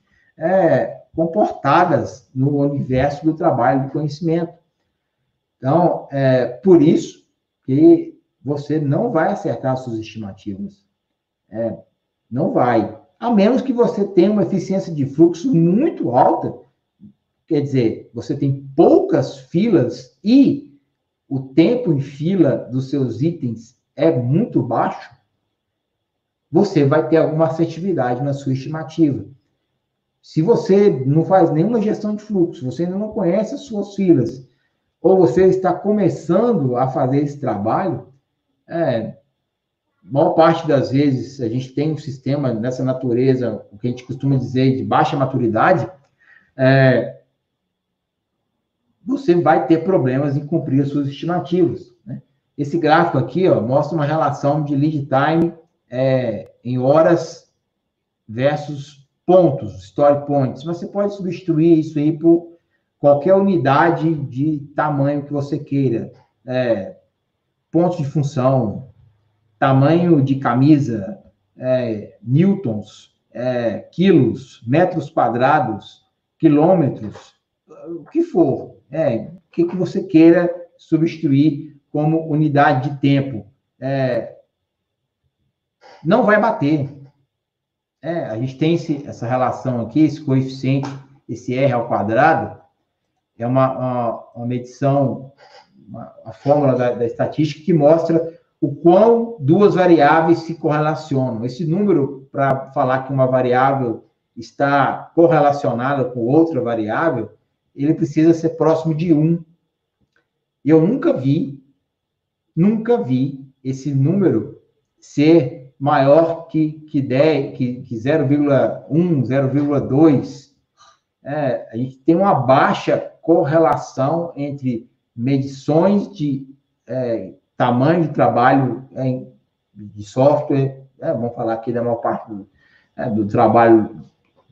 Speaker 3: comportadas no universo do trabalho, do conhecimento. Então, por isso que você não vai acertar suas estimativas. Não vai. A menos que você tenha uma eficiência de fluxo muito alta, quer dizer, você tem poucas filas e o tempo em fila dos seus itens é muito baixo, você vai ter alguma assertividade na sua estimativa. Se você não faz nenhuma gestão de fluxo, você ainda não conhece as suas filas, ou você está começando a fazer esse trabalho, maior parte das vezes a gente tem um sistema nessa natureza, o que a gente costuma dizer de baixa maturidade, você vai ter problemas em cumprir as suas estimativas. Né? Esse gráfico aqui mostra uma relação de lead time em horas versus pontos, story points. Você pode substituir isso aí por qualquer unidade de tamanho que você queira. Pontos de função, tamanho de camisa, newtons, quilos, metros quadrados, quilômetros, o que for. O que você queira substituir como unidade de tempo. Não vai bater. A gente tem essa relação aqui, esse coeficiente, esse R ao quadrado, é uma medição, a fórmula da estatística que mostra o quão duas variáveis se correlacionam. Esse número, para falar que uma variável está correlacionada com outra variável, ele precisa ser próximo de 1. Eu nunca vi esse número ser maior que 0,1, 0,2. A gente tem uma baixa correlação entre medições de tamanho de trabalho de software, vamos falar aqui da maior parte do trabalho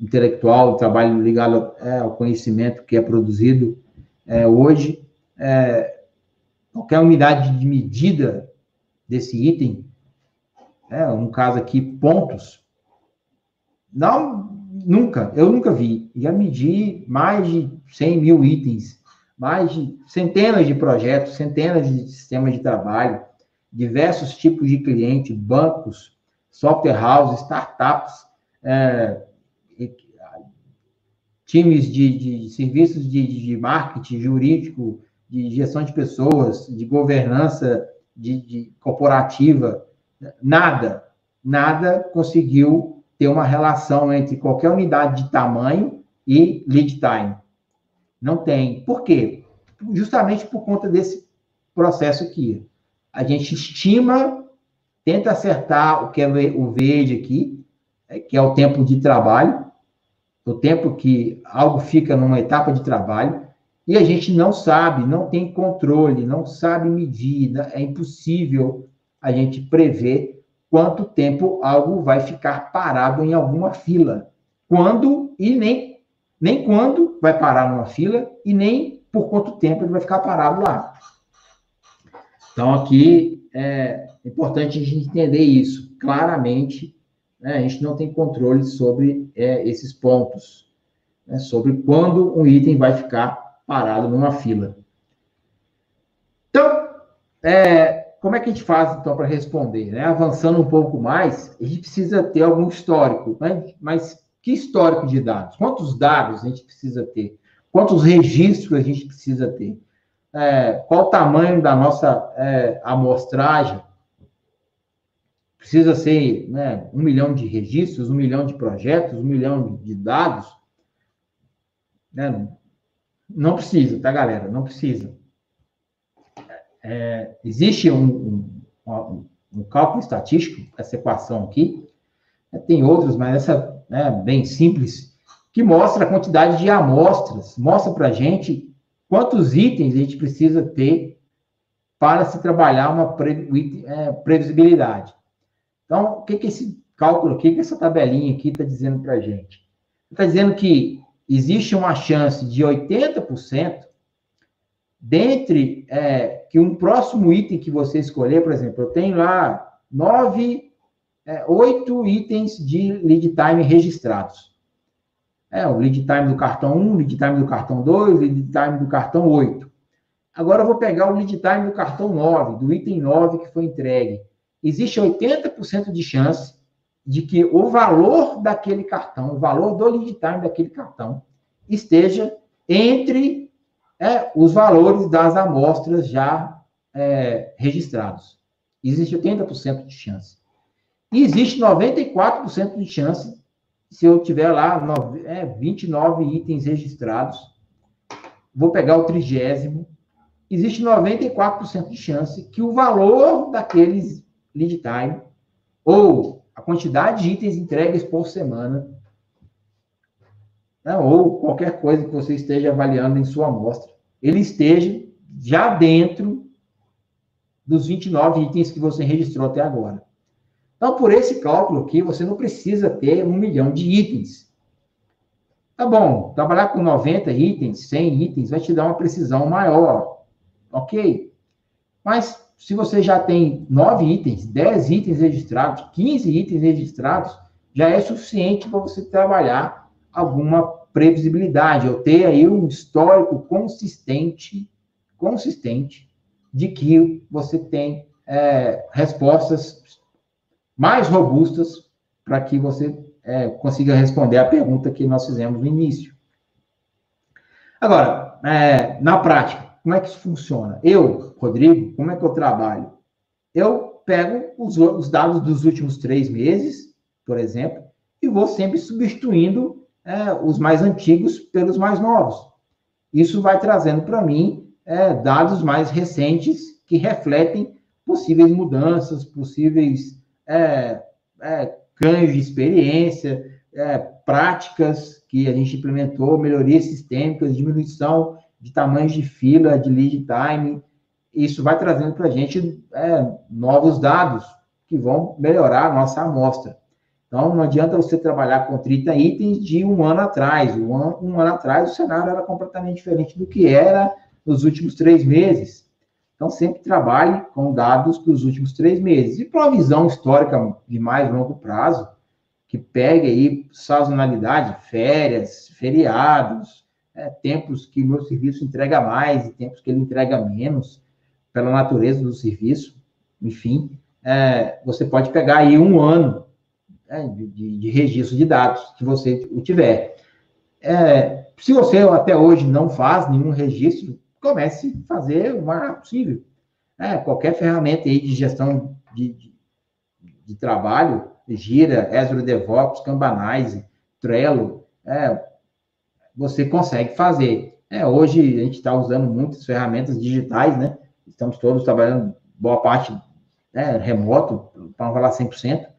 Speaker 3: intelectual, trabalho ligado ao conhecimento que é produzido hoje. Qualquer unidade de medida desse item, um caso aqui, pontos, eu nunca vi. Já medi mais de 100 mil itens, mais de centenas de projetos, centenas de sistemas de trabalho, diversos tipos de cliente, bancos, software houses, startups, times de serviços de marketing jurídico, de gestão de pessoas, de governança de corporativa. Nada conseguiu ter uma relação entre qualquer unidade de tamanho e lead time. Não tem. Por quê? Justamente por conta desse processo aqui. A gente estima, tenta acertar o que é o verde aqui, que é o tempo de trabalho, o tempo que algo fica numa etapa de trabalho, e a gente não sabe, não tem controle, não sabe medir, é impossível a gente prever quanto tempo algo vai ficar parado em alguma fila. Quando, e nem quando vai parar numa fila, e nem por quanto tempo ele vai ficar parado lá. Então, aqui é importante a gente entender isso claramente, né? A gente não tem controle sobre esses pontos, né? Sobre quando um item vai ficar parado numa fila. Então, como é que a gente faz, então, para responder? Né? Avançando um pouco mais, a gente precisa ter algum histórico, né? Mas que histórico de dados? Quantos dados a gente precisa ter? Quantos registros a gente precisa ter? Qual o tamanho da nossa amostragem? Precisa ser 1 milhão de registros, 1 milhão de projetos, 1 milhão de dados? Não precisa, tá, galera? Não precisa. Existe um cálculo estatístico, essa equação aqui, tem outros, mas essa é bem simples, que mostra a quantidade de amostras, mostra para a gente quantos itens a gente precisa ter para se trabalhar uma previsibilidade. Então, o que esse cálculo aqui, que essa tabelinha aqui está dizendo para a gente? Está dizendo que existe uma chance de 80% dentre que um próximo item que você escolher, por exemplo, eu tenho lá 8 itens de lead time registrados. O lead time do cartão 1, lead time do cartão 2, lead time do cartão 8. Agora eu vou pegar o lead time do cartão 9, do item 9 que foi entregue. Existe 80% de chance de que o valor daquele cartão, o valor do lead time daquele cartão, esteja entre os valores das amostras já registrados. Existe 80% de chance. E existe 94% de chance, se eu tiver lá 29 itens registrados, vou pegar o 30º, existe 94% de chance que o valor daqueles lead time, ou a quantidade de itens entregues por semana, ou qualquer coisa que você esteja avaliando em sua amostra, ele esteja já dentro dos 29 itens que você registrou até agora. Então, por esse cálculo aqui, você não precisa ter 1 milhão de itens. Tá bom, trabalhar com 90 itens, 100 itens, vai te dar uma precisão maior, ok? Mas, se você já tem 9 itens, 10 itens registrados, 15 itens registrados, já é suficiente para você trabalhar alguma previsibilidade, ou ter aí um histórico consistente de que você tem respostas mais robustas para que você consiga responder a pergunta que nós fizemos no início. Agora, na prática, como é que isso funciona? Eu, Rodrigo, como é que eu trabalho? Eu pego os dados dos últimos 3 meses, por exemplo, e vou sempre substituindo os mais antigos pelos mais novos. Isso vai trazendo para mim dados mais recentes que refletem possíveis mudanças, possíveis ganhos de experiência, práticas que a gente implementou, melhorias sistêmicas, diminuição de tamanhos de fila, de lead time. Isso vai trazendo para a gente novos dados que vão melhorar a nossa amostra. Então, não adianta você trabalhar com 30 itens de um ano atrás. Um ano atrás, o cenário era completamente diferente do que era nos últimos 3 meses. Então, sempre trabalhe com dados dos últimos 3 meses. E para uma visão histórica de mais longo prazo, que pegue aí sazonalidade, férias, feriados, tempos que o meu serviço entrega mais e tempos que ele entrega menos, pela natureza do serviço, enfim, você pode pegar aí um ano de registro de dados que você tiver. Se você até hoje não faz nenhum registro, comece a fazer o mais rápido possível. Qualquer ferramenta aí de gestão de trabalho, Gira, Azure DevOps, Kanbanize, Trello, você consegue fazer. Hoje a gente está usando muitas ferramentas digitais, né? Estamos todos trabalhando, boa parte remoto, para não falar 100%.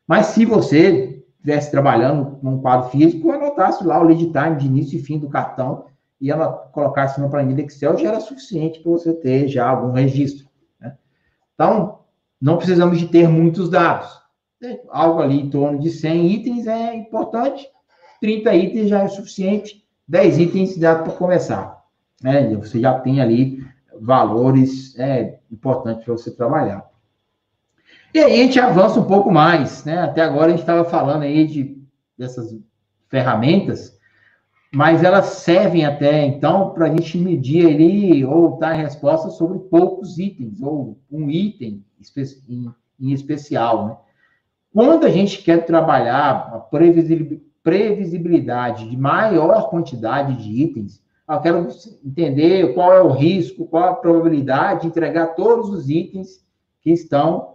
Speaker 3: Mas se você estivesse trabalhando num quadro físico, anotasse lá o lead time de início e fim do cartão e ela colocasse numa planilha Excel, já era suficiente para você ter já algum registro, né? Então, não precisamos de ter muitos dados. Algo ali em torno de 100 itens é importante, 30 itens já é suficiente, 10 itens dá para começar, né? Você já tem ali valores importantes para você trabalhar. E aí a gente avança um pouco mais, né? Até agora a gente estava falando aí dessas ferramentas, mas elas servem até, então, para a gente medir ali, ou dar resposta sobre poucos itens, ou um item em especial, né? Quando a gente quer trabalhar a previsibilidade de maior quantidade de itens, eu quero entender qual é o risco, qual a probabilidade de entregar todos os itens que estão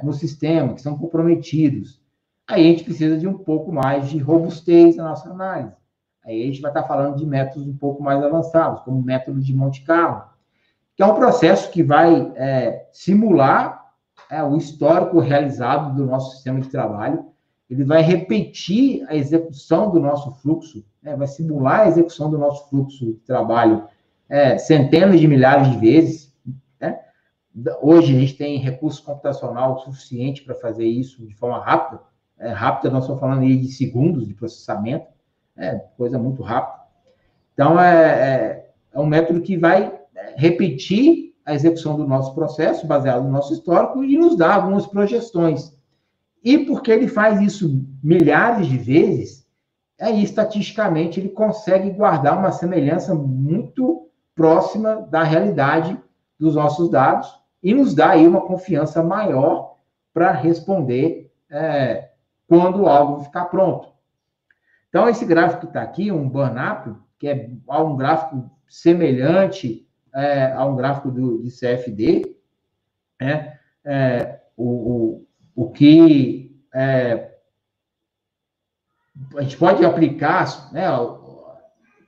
Speaker 3: no sistema, que são comprometidos. Aí a gente precisa de um pouco mais de robustez na nossa análise. Aí a gente vai estar falando de métodos um pouco mais avançados, como o método de Monte Carlo, que é um processo que vai simular o histórico realizado do nosso sistema de trabalho. Ele vai repetir a execução do nosso fluxo, vai simular a execução do nosso fluxo de trabalho centenas de milhares de vezes, né? Hoje a gente tem recurso computacional suficiente para fazer isso de forma rápida. Rápida, nós estamos falando aí de segundos de processamento, coisa muito rápida. Então, é um método que vai repetir a execução do nosso processo, baseado no nosso histórico, e nos dá algumas projeções. E porque ele faz isso milhares de vezes, aí, estatisticamente, ele consegue guardar uma semelhança muito próxima da realidade dos nossos dados e nos dá aí uma confiança maior para responder quando algo ficar pronto. Então, esse gráfico que está aqui, um burn-up, que é um gráfico semelhante a um gráfico de CFD, o que a gente pode aplicar, né,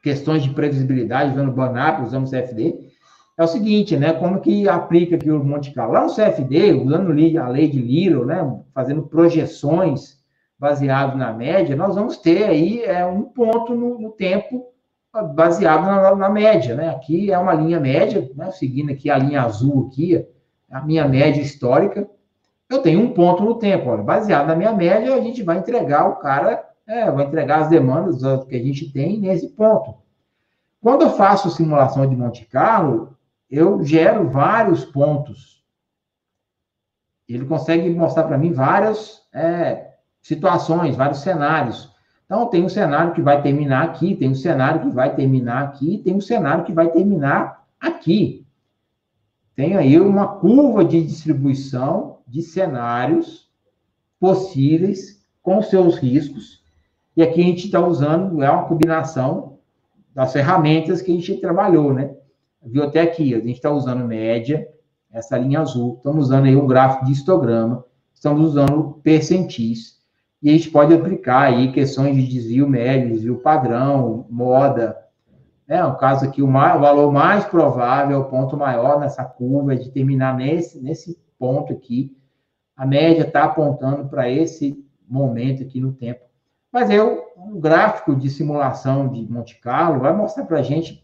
Speaker 3: questões de previsibilidade usando burn-up, usando CFD, é o seguinte, né, como que aplica aqui o Monte Carlo? Lá no CFD, usando a lei de Little, né, fazendo projeções baseado na média, nós vamos ter aí um ponto no tempo baseado na média, né? Aqui é uma linha média, né? Seguindo aqui a linha azul aqui, a minha média histórica, eu tenho um ponto no tempo. Olha, baseado na minha média, a gente vai entregar vai entregar as demandas que a gente tem nesse ponto. Quando eu faço simulação de Monte Carlo, eu gero vários pontos. Ele consegue mostrar para mim várias situações, vários cenários. Então, tem um cenário que vai terminar aqui, tem um cenário que vai terminar aqui, tem um cenário que vai terminar aqui. Tem aí uma curva de distribuição de cenários possíveis com seus riscos. E aqui a gente está usando uma combinação das ferramentas que a gente trabalhou, né? Viu até aqui, a gente está usando média, essa linha azul, estamos usando aí um gráfico de histograma, estamos usando percentis, e a gente pode aplicar aí questões de desvio médio, desvio padrão, moda. No caso aqui, o valor mais provável, o ponto maior nessa curva, é de terminar nesse ponto aqui. A média está apontando para esse momento aqui no tempo. Mas um gráfico de simulação de Monte Carlo vai mostrar para a gente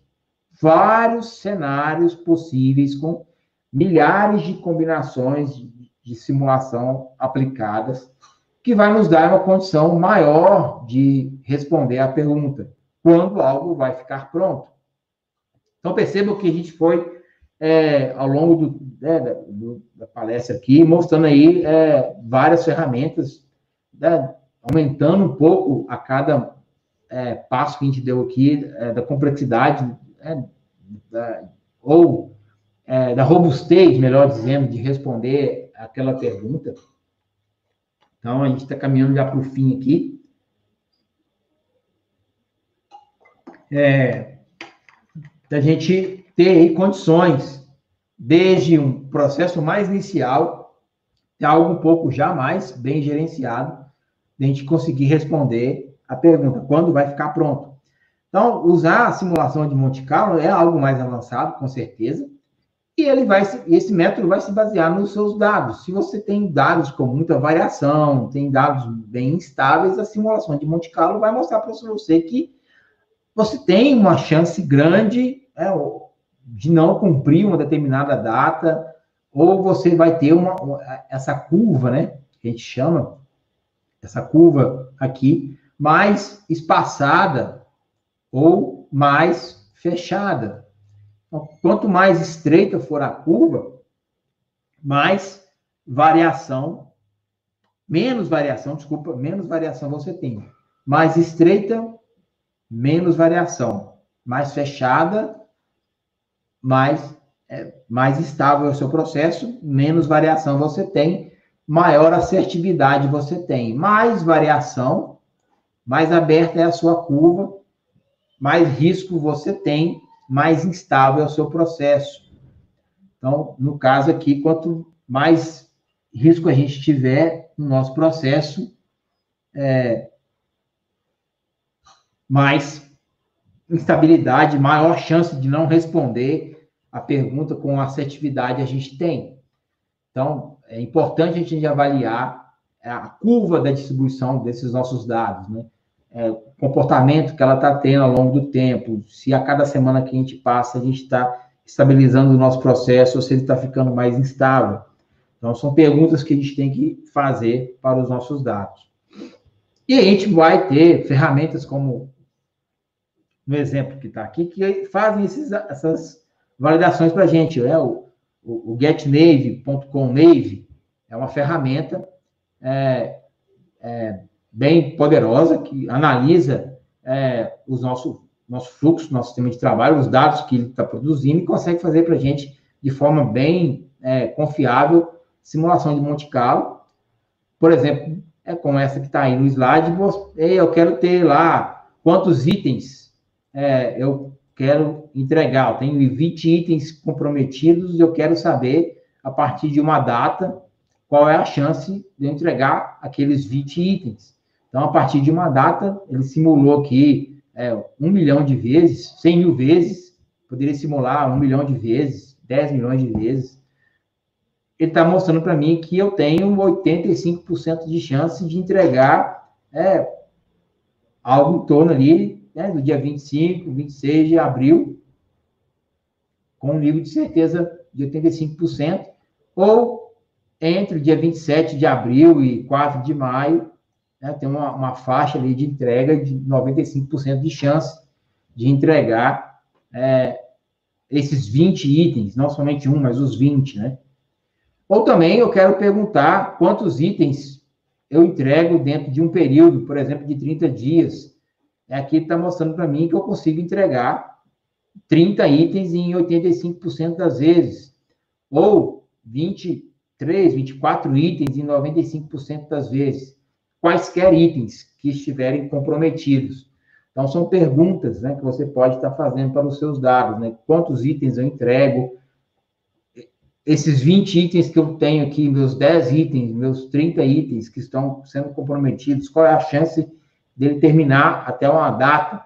Speaker 3: vários cenários possíveis com milhares de combinações de simulação aplicadas. que vai nos dar uma condição maior de responder à pergunta, quando algo vai ficar pronto. Então, percebam que a gente foi, ao longo da palestra aqui, mostrando aí várias ferramentas, aumentando um pouco a cada passo que a gente deu aqui, da complexidade, da robustez, melhor dizendo, de responder aquela pergunta. Então, a gente está caminhando já para o fim aqui. Da gente ter aí condições, desde um processo mais inicial, até algo um pouco já mais bem gerenciado, de a gente conseguir responder a pergunta, quando vai ficar pronto? Então, usar a simulação de Monte Carlo é algo mais avançado, com certeza, e esse método vai se basear nos seus dados. Se você tem dados com muita variação, tem dados bem instáveis, a simulação de Monte Carlo vai mostrar para você que você tem uma chance grande de não cumprir uma determinada data, ou você vai ter essa curva, né, que a gente chama, essa curva aqui, mais espaçada ou mais fechada. Então, quanto mais estreita for a curva, menos variação você tem. Mais estreita, menos variação. Mais fechada, mais estável é o seu processo, menos variação você tem, maior assertividade você tem. Mais variação, mais aberta é a sua curva, mais risco você tem, mais instável é o seu processo. Então, no caso aqui, quanto mais risco a gente tiver no nosso processo, mais instabilidade, maior chance de não responder a pergunta com assertividade a gente tem. Então, é importante a gente avaliar a curva da distribuição desses nossos dados, né? O comportamento que ela está tendo ao longo do tempo, se a cada semana que a gente passa, a gente está estabilizando o nosso processo, ou se ele está ficando mais instável. Então, são perguntas que a gente tem que fazer para os nossos dados. E a gente vai ter ferramentas como, no exemplo que está aqui, que fazem essas validações para a gente. O getNave.com Nave é uma ferramenta bem poderosa, que analisa os nosso fluxo, nosso sistema de trabalho, os dados que ele está produzindo, e consegue fazer para a gente, de forma bem confiável, simulação de Monte Carlo. Por exemplo, como essa que está aí no slide, eu quero ter lá quantos itens eu quero entregar. Eu tenho 20 itens comprometidos e eu quero saber, a partir de uma data, qual é a chance de eu entregar aqueles 20 itens. Então, a partir de uma data, ele simulou aqui 1 milhão de vezes, 100 mil vezes, poderia simular 1 milhão de vezes, 10 milhões de vezes. Ele está mostrando para mim que eu tenho 85% de chance de entregar algo em torno ali, do dia 25, 26 de abril, com um nível de certeza de 85%, ou entre o dia 27 de abril e 4 de maio, tem uma faixa ali de entrega de 95% de chance de entregar esses 20 itens, não somente um, mas os 20, né? Ou também eu quero perguntar quantos itens eu entrego dentro de um período, por exemplo, de 30 dias. Aqui está mostrando para mim que eu consigo entregar 30 itens em 85% das vezes, ou 23, 24 itens em 95% das vezes, quaisquer itens que estiverem comprometidos. Então, são perguntas, né, que você pode estar fazendo para os seus dados, né? Quantos itens eu entrego? Esses 20 itens que eu tenho aqui, meus 10 itens, meus 30 itens que estão sendo comprometidos, qual é a chance dele terminar até uma data?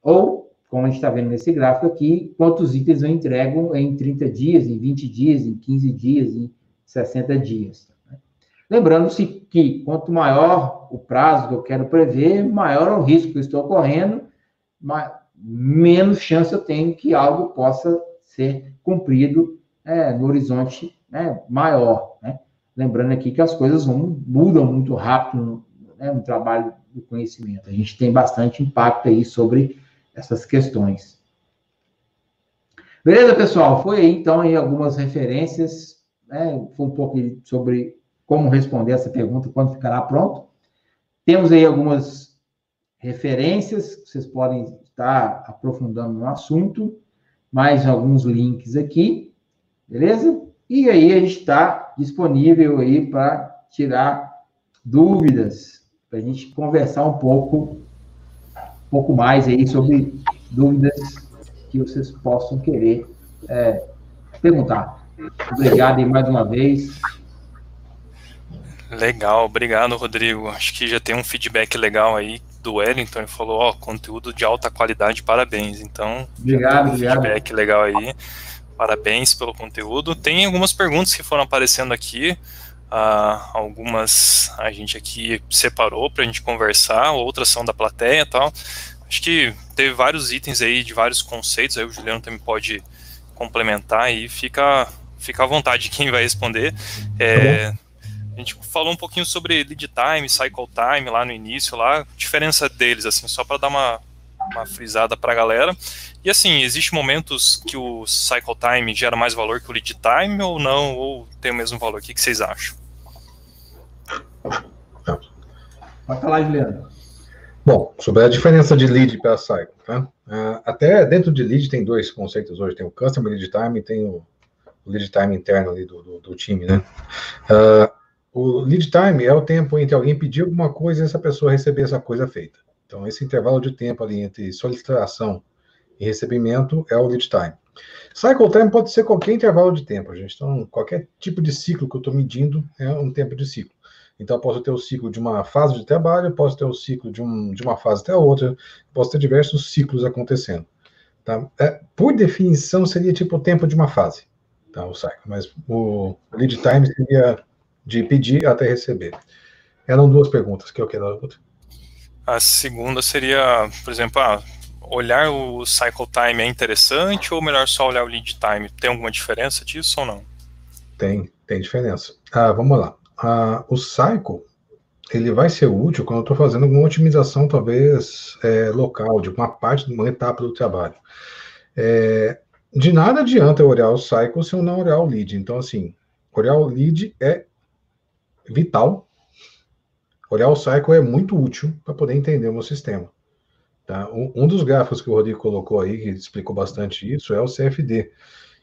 Speaker 3: Ou, como a gente está vendo nesse gráfico aqui, quantos itens eu entrego em 30 dias, em 20 dias, em 15 dias, em 60 dias. Lembrando-se que quanto maior o prazo que eu quero prever, maior é o risco que eu estou correndo, menos chance eu tenho que algo possa ser cumprido no horizonte maior, né? lembrando aqui que as coisas mudam muito rápido, né, no trabalho do conhecimento. A gente tem bastante impacto aí sobre essas questões. Beleza, pessoal? Foi aí, então, aí algumas referências, né? Foi um pouco sobre como responder essa pergunta, quando ficará pronto. Temos aí algumas referências, que vocês podem estar aprofundando no assunto, mais alguns links aqui, beleza? E aí a gente está disponível aí para tirar dúvidas, para a gente conversar um pouco mais aí sobre dúvidas que vocês possam querer perguntar. Obrigado aí mais uma vez.
Speaker 1: Legal, obrigado, Rodrigo. Acho que já tem um feedback legal aí do Wellington. Ele falou, ó, conteúdo de alta qualidade, parabéns. Então,
Speaker 3: obrigado.
Speaker 1: Feedback legal aí. Parabéns pelo conteúdo. Tem algumas perguntas que foram aparecendo aqui. Algumas a gente aqui separou para a gente conversar, outras são da plateia e tal. Acho que teve vários itens aí de vários conceitos, aí o Juliano também pode complementar e fica à vontade quem vai responder. A gente falou um pouquinho sobre lead time, cycle time lá no início, lá, diferença deles, assim, só para dar uma frisada para a galera. E assim, existem momentos que o cycle time gera mais valor que o lead time ou não, ou tem o mesmo valor? O que vocês acham?
Speaker 3: Pode falar, Juliano.
Speaker 2: Bom, sobre a diferença de lead para cycle, tá? Até dentro de lead tem dois conceitos hoje, tem o customer lead time e tem o lead time interno ali do time, né? O lead time é o tempo entre alguém pedir alguma coisa e essa pessoa receber essa coisa feita. Então, esse intervalo de tempo ali entre solicitação e recebimento é o lead time. Cycle time pode ser qualquer intervalo de tempo, gente. Então, qualquer tipo de ciclo que eu estou medindo é um tempo de ciclo. Então, eu posso ter o ciclo de uma fase de trabalho, posso ter o ciclo de uma fase até a outra, posso ter diversos ciclos acontecendo. Tá? Por definição, seria tipo o tempo de uma fase, tá? O cycle. Mas o lead time seria de pedir até receber. Eram duas perguntas, que eu quero outra.
Speaker 1: A segunda seria, por exemplo, olhar o cycle time é interessante ou melhor só olhar o lead time? Tem alguma diferença disso ou não? Tem
Speaker 2: diferença. Vamos lá. O cycle, ele vai ser útil quando eu estou fazendo alguma otimização, talvez, local, de uma parte, de uma etapa do trabalho. De nada adianta eu olhar o cycle se eu não olhar o lead. Então, assim, olhar o lead é vital. Olhar o cycle é muito útil para poder entender o meu sistema. Tá? Um dos gráficos que o Rodrigo colocou aí, que explicou bastante isso, é o CFD.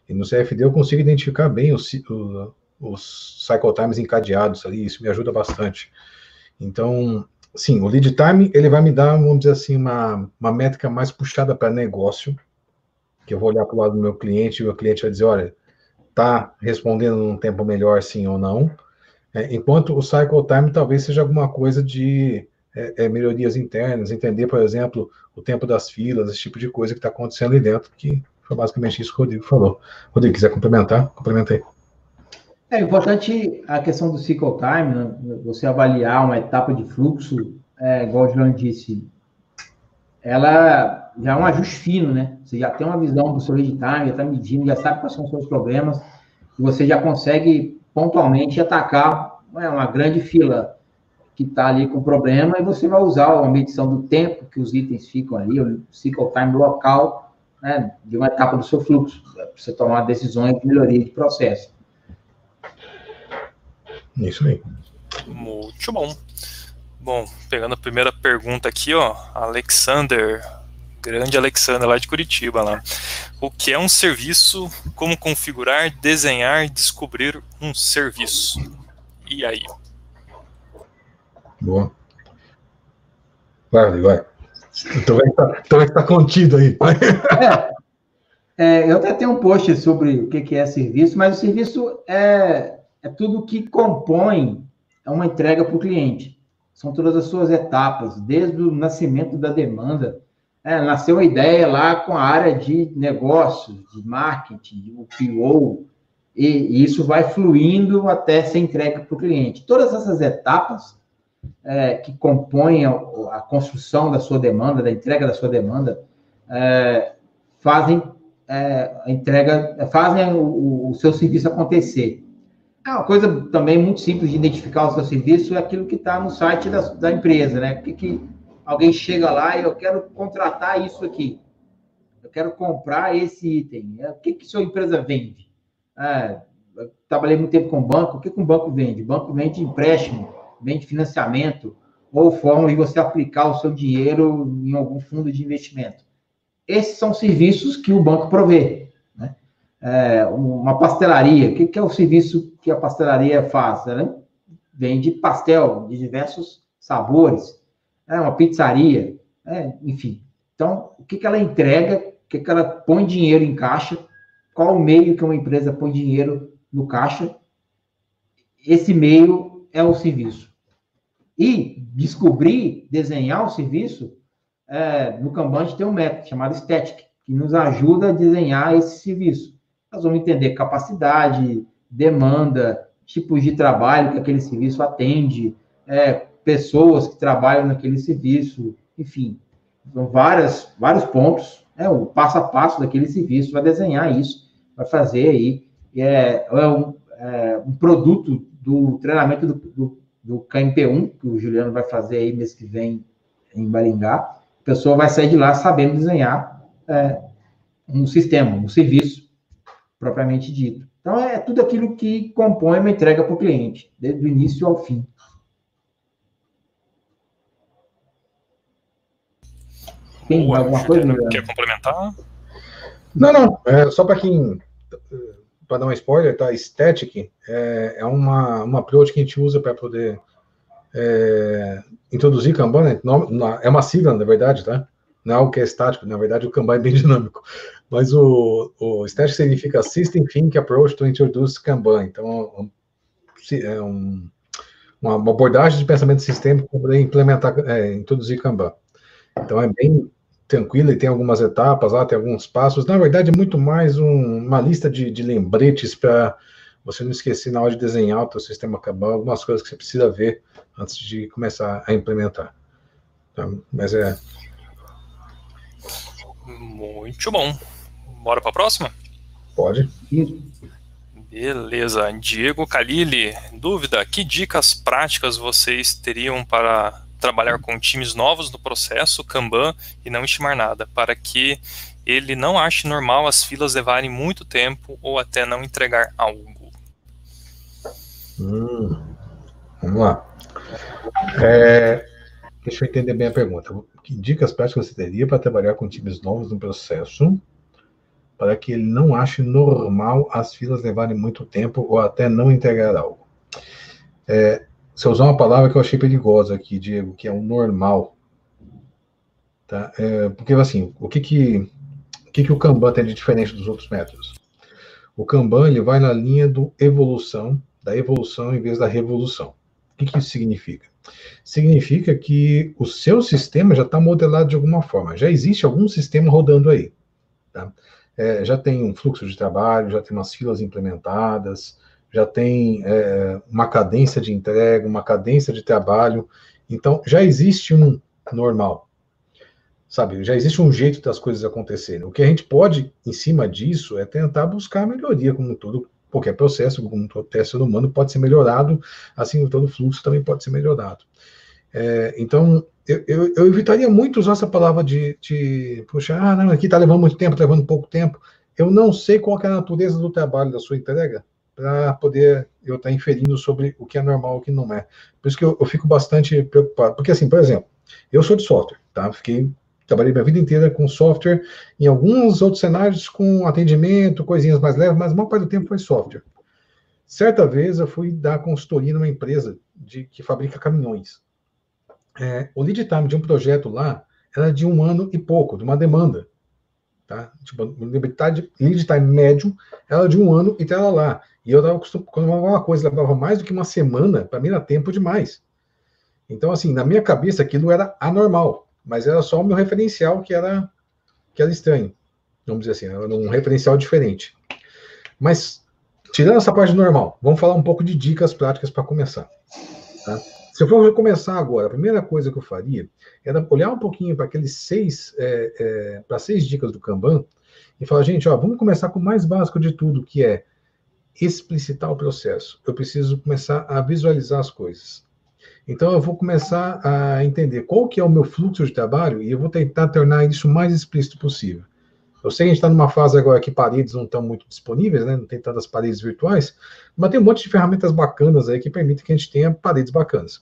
Speaker 2: E no CFD eu consigo identificar bem os cycle times encadeados ali, isso me ajuda bastante. Então, sim, o lead time, ele vai me dar, vamos dizer assim, uma métrica mais puxada para negócio, que eu vou olhar para o lado do meu cliente, e o meu cliente vai dizer, olha, tá respondendo num tempo melhor, sim ou não. Enquanto o cycle time talvez seja alguma coisa de melhorias internas, entender, por exemplo, o tempo das filas, esse tipo de coisa que está acontecendo ali dentro, que foi basicamente isso que o Rodrigo falou. Rodrigo, quiser complementar? Complementa aí.
Speaker 3: É importante a questão do cycle time, né? Você avaliar uma etapa de fluxo, igual o Juliano disse, ela já é um ajuste fino, né? Você já tem uma visão do seu lead time, já está medindo, já sabe quais são os seus problemas, e você já consegue pontualmente atacar uma grande fila que está ali com problema, e você vai usar a medição do tempo que os itens ficam ali, o cycle time local, né, de uma etapa do seu fluxo, para você tomar decisões de melhoria de processo.
Speaker 2: Isso aí.
Speaker 1: Muito bom. Bom, pegando a primeira pergunta aqui, Alexander, grande Alexander lá de Curitiba, lá. O que é um serviço? Como configurar, desenhar, descobrir um serviço? E aí?
Speaker 2: Boa. Vai. Então vai estar contido aí.
Speaker 3: Eu até tenho um post sobre o que é serviço, mas o serviço é tudo que compõe uma entrega para o cliente. São todas as suas etapas, desde o nascimento da demanda. Nasceu uma ideia lá com a área de negócios, de marketing, o PO, e isso vai fluindo até ser entregue para o cliente. Todas essas etapas que compõem a construção da sua demanda, da entrega da sua demanda, fazem a entrega, fazem o seu serviço acontecer. Uma coisa também muito simples de identificar o seu serviço é aquilo que está no site da empresa, né? Que alguém chega lá e eu quero contratar isso aqui. Eu quero comprar esse item. O que sua empresa vende? Eu trabalhei muito tempo com banco. O que um banco vende? O banco vende empréstimo, vende financiamento, ou forma de você aplicar o seu dinheiro em algum fundo de investimento. Esses são serviços que o banco provê. Né? Uma pastelaria. O que é o serviço que a pastelaria faz? Ela vende pastel de diversos sabores. Uma pizzaria. Enfim. Então, o que ela entrega? O que ela põe dinheiro em caixa? Qual o meio que uma empresa põe dinheiro no caixa? Esse meio é o serviço. E descobrir, desenhar o serviço, no Kanban a gente tem um método chamado Static, que nos ajuda a desenhar esse serviço. Nós vamos entender capacidade, demanda, tipos de trabalho que aquele serviço atende, pessoas que trabalham naquele serviço, enfim. São vários pontos, o passo a passo daquele serviço, vai desenhar isso, vai fazer aí, um produto do treinamento do KMP1, que o Juliano vai fazer aí mês que vem em Maringá. A pessoa vai sair de lá sabendo desenhar um sistema, um serviço propriamente dito. Então, é tudo aquilo que compõe uma entrega para o cliente, desde o início ao fim. Tem
Speaker 1: Boa,
Speaker 3: alguma coisa?
Speaker 1: Quer complementar?
Speaker 2: Não. Só para dar um spoiler, tá? Static é uma approach que a gente usa para poder introduzir Kanban, né? É uma sigla, na verdade, tá? Não é algo que é estático, na verdade o Kanban é bem dinâmico. Mas o Static significa System Think Approach to Introduce Kanban. Então, é uma abordagem de pensamento sistêmico para poder introduzir Kanban. Então, é bem tranquilo e tem algumas etapas lá, tem alguns passos. Na verdade, é muito mais uma lista de lembretes para você não esquecer na hora de desenhar o seu sistema Kanban, algumas coisas que você precisa ver antes de começar a implementar. Tá? Mas
Speaker 1: Muito bom. Bora para a próxima?
Speaker 2: Pode.
Speaker 1: Beleza. Diego Kalili, dúvida, que dicas práticas vocês teriam para trabalhar com times novos no processo Kanban e não estimar nada, para que ele não ache normal as filas levarem muito tempo ou até não entregar algo?
Speaker 2: Vamos lá. Deixa eu entender bem a pergunta. Que dicas práticas você teria para trabalhar com times novos no processo para que ele não ache normal as filas levarem muito tempo ou até não entregar algo? Você usou uma palavra que eu achei perigosa aqui, Diego, que é o normal. Tá? Porque, assim, o que o Kanban tem de diferente dos outros métodos? O Kanban, ele vai na linha da evolução em vez da revolução. O que isso significa? Significa que o seu sistema já está modelado de alguma forma. Já existe algum sistema rodando aí. Tá? Já tem um fluxo de trabalho, já tem umas filas implementadas, já tem uma cadência de entrega, uma cadência de trabalho. Então, já existe um normal. Sabe? Já existe um jeito das coisas acontecerem. O que a gente pode, em cima disso, é tentar buscar melhoria, como qualquer processo, como todo teste humano pode ser melhorado, assim todo fluxo também pode ser melhorado. Então, eu evitaria muito usar essa palavra puxa, não, aqui está levando muito tempo, está levando pouco tempo. Eu não sei qual é a natureza do trabalho da sua entrega, para poder eu estar inferindo sobre o que é normal e o que não é. Por isso que eu fico bastante preocupado. Porque, assim, por exemplo, eu sou de software, tá? Trabalhei minha vida inteira com software, em alguns outros cenários com atendimento, coisinhas mais leves, mas a maior parte do tempo foi software. Certa vez eu fui dar consultoria numa empresa que fabrica caminhões. O lead time de um projeto lá era de 1 ano e pouco, de uma demanda. Tá? Tipo, o lead time médio era de 1 ano e estava lá. E eu estava acostumado, quando uma coisa levava mais do que uma semana, para mim era tempo demais. Então, assim, na minha cabeça aquilo era anormal, mas era só o meu referencial que era estranho. Vamos dizer assim, era um referencial diferente. Mas, tirando essa parte normal, vamos falar um pouco de dicas práticas para começar. Tá? Se eu for começar agora, a primeira coisa que eu faria era olhar um pouquinho para aqueles 6 dicas do Kanban e falar, gente, vamos começar com o mais básico de tudo, que é explicitar o processo, eu preciso começar a visualizar as coisas. Então, eu vou começar a entender qual que é o meu fluxo de trabalho e eu vou tentar tornar isso o mais explícito possível. Eu sei que a gente está numa fase agora que paredes não estão muito disponíveis, né? Não tem tantas paredes virtuais, mas tem um monte de ferramentas bacanas aí que permitem que a gente tenha paredes bacanas.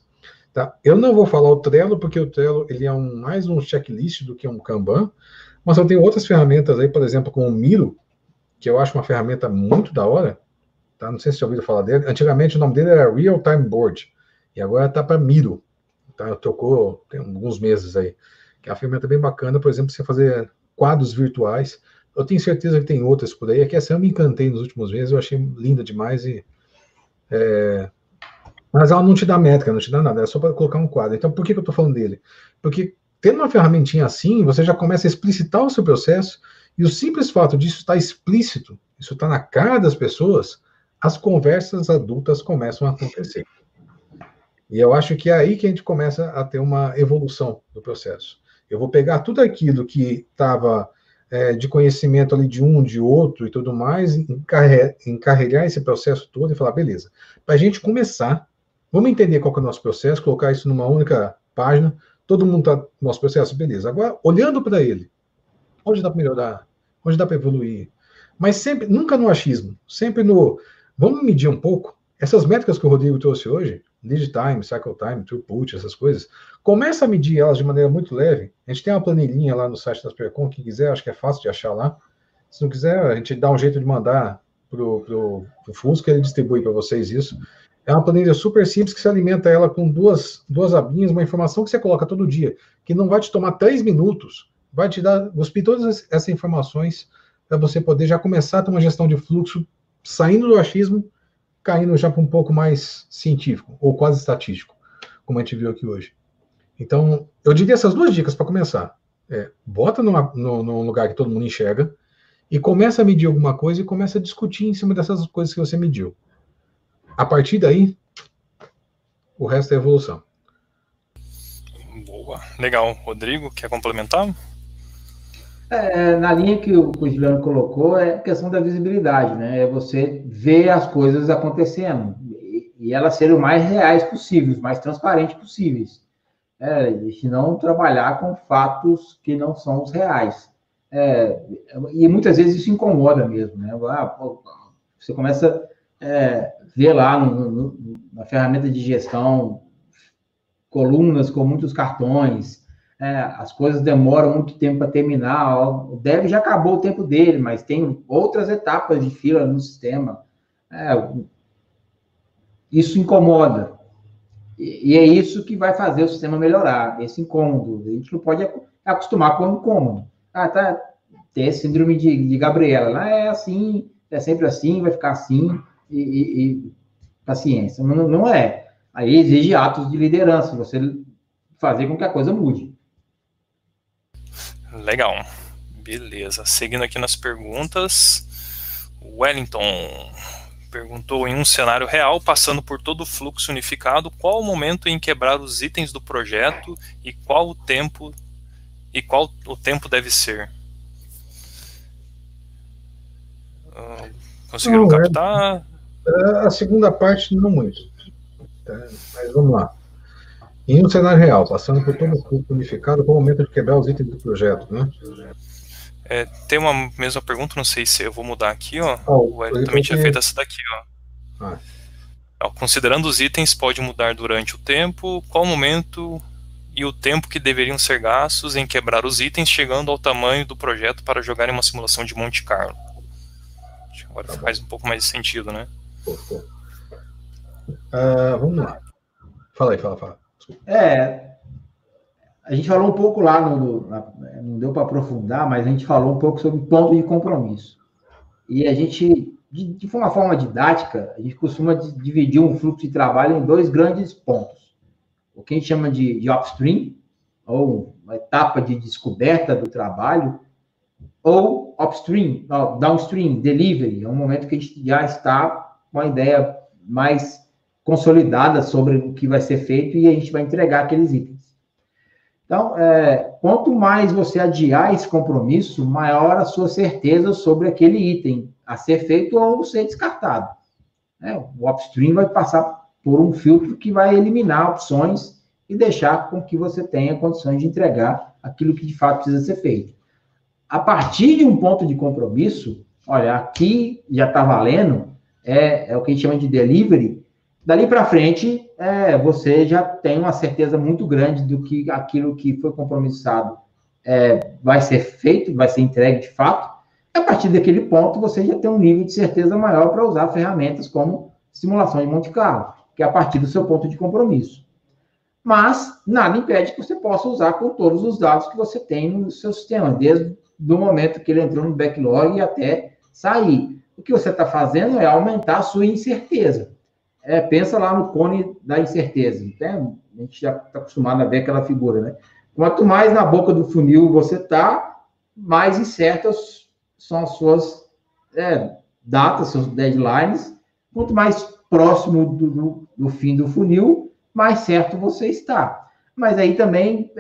Speaker 2: Tá? Eu não vou falar o Trello, porque o Trello ele é mais um checklist do que um Kanban, mas eu tenho outras ferramentas aí, por exemplo, como o Miro, que eu acho uma ferramenta muito da hora. Tá? Não sei se você já ouviu falar dele. Antigamente o nome dele era Real Time Board, e agora está para Miro. Tá? Trocou tem alguns meses aí. Que é uma ferramenta bem bacana, por exemplo, você fazer quadros virtuais. Eu tenho certeza que tem outras por aí. Aqui essa eu me encantei nos últimos meses, eu achei linda demais. Mas ela não te dá métrica, não te dá nada, é só para colocar um quadro. Então, por que eu estou falando dele? Porque tendo uma ferramentinha assim, você já começa a explicitar o seu processo, e o simples fato disso estar explícito, isso está na cara das pessoas, as conversas adultas começam a acontecer. E eu acho que é aí que a gente começa a ter uma evolução do processo. Eu vou pegar tudo aquilo que estava de conhecimento ali de um, de outro e tudo mais, encarregar esse processo todo e falar, beleza, para a gente começar, vamos entender qual que é o nosso processo, colocar isso numa única página, todo mundo está no nosso processo, beleza. Agora, olhando para ele, onde dá para melhorar, onde dá para evoluir, mas sempre, nunca no achismo, sempre no, vamos medir um pouco, essas métricas que o Rodrigo trouxe hoje, lead time, cycle time, throughput, essas coisas, começa a medir elas de maneira muito leve. A gente tem uma planilhinha lá no site da Aspercom, quem quiser, acho que é fácil de achar lá. Se não quiser, a gente dá um jeito de mandar pro Fusca, ele distribui para vocês isso. É uma planilha super simples que você alimenta ela com duas abinhas, uma informação que você coloca todo dia, que não vai te tomar 3 minutos, vai te dar, cuspir todas essas informações para você poder já começar a ter uma gestão de fluxo, saindo do achismo, caindo já para um pouco mais científico, ou quase estatístico, como a gente viu aqui hoje. Então, eu diria essas 2 dicas para começar. Bota num lugar que todo mundo enxerga, e começa a medir alguma coisa e começa a discutir em cima dessas coisas que você mediu. A partir daí, o resto é evolução.
Speaker 1: Boa. Legal. Rodrigo, quer complementar?
Speaker 3: Na linha que o Juliano colocou, é a questão da visibilidade, né? É você ver as coisas acontecendo e elas serem o mais reais possíveis, o mais transparentes possíveis. E não trabalhar com fatos que não são os reais. E muitas vezes isso incomoda mesmo, né? Você começa a ver lá na ferramenta de gestão colunas com muitos cartões, as coisas demoram muito tempo para terminar, o dev já acabou o tempo dele, mas tem outras etapas de fila no sistema. Isso incomoda. E é isso que vai fazer o sistema melhorar, esse incômodo. A gente não pode acostumar com o incômodo. Tem síndrome de Gabriela. É assim, é sempre assim, vai ficar assim, e paciência. Não é. Aí exige atos de liderança, você fazer com que a coisa mude.
Speaker 1: Legal. Beleza. Seguindo aqui nas perguntas, Wellington perguntou, em um cenário real, passando por todo o fluxo unificado, qual o momento em quebrar os itens do projeto e qual o tempo deve ser? Conseguiram captar?
Speaker 2: A segunda parte, não muito. Mas vamos lá. Em um cenário real, passando por todo o fluxo unificado, qual o momento de quebrar os itens do projeto, né?
Speaker 1: Tem uma mesma pergunta, não sei se eu vou mudar aqui, ó. O Hélio também tinha feito essa daqui, ó. Considerando os itens, pode mudar durante o tempo, qual o momento e o tempo que deveriam ser gastos em quebrar os itens, chegando ao tamanho do projeto para jogar em uma simulação de Monte Carlo. Acho que agora faz um pouco mais de sentido, né?
Speaker 2: Vamos lá. Fala aí, fala.
Speaker 3: A gente falou um pouco lá, não deu para aprofundar, mas a gente falou um pouco sobre ponto de compromisso. E a gente, de uma forma didática, a gente costuma dividir um fluxo de trabalho em 2 grandes pontos. O que a gente chama de upstream, ou uma etapa de descoberta do trabalho, ou upstream, downstream, delivery, é um momento que a gente já está com uma ideia mais consolidada sobre o que vai ser feito e a gente vai entregar aqueles itens. Então, quanto mais você adiar esse compromisso, maior a sua certeza sobre aquele item a ser feito ou ser descartado. né? O upstream vai passar por um filtro que vai eliminar opções e deixar com que você tenha condições de entregar aquilo que de fato precisa ser feito. A partir de um ponto de compromisso, olha, aqui já está valendo, é o que a gente chama de delivery. Dali para frente, você já tem uma certeza muito grande do que aquilo que foi compromissado vai ser feito, vai ser entregue de fato. A partir daquele ponto, você já tem um nível de certeza maior para usar ferramentas como simulação de Monte Carlo, que é a partir do seu ponto de compromisso. Mas nada impede que você possa usar com todos os dados que você tem no seu sistema, desde o momento que ele entrou no backlog e até sair. O que você está fazendo é aumentar a sua incerteza. Pensa lá no cone da incerteza. Né? A gente já está acostumado a ver aquela figura, né? Quanto mais na boca do funil você está, mais incertas são as suas datas, seus deadlines. Quanto mais próximo do fim do funil, mais certo você está. Mas aí também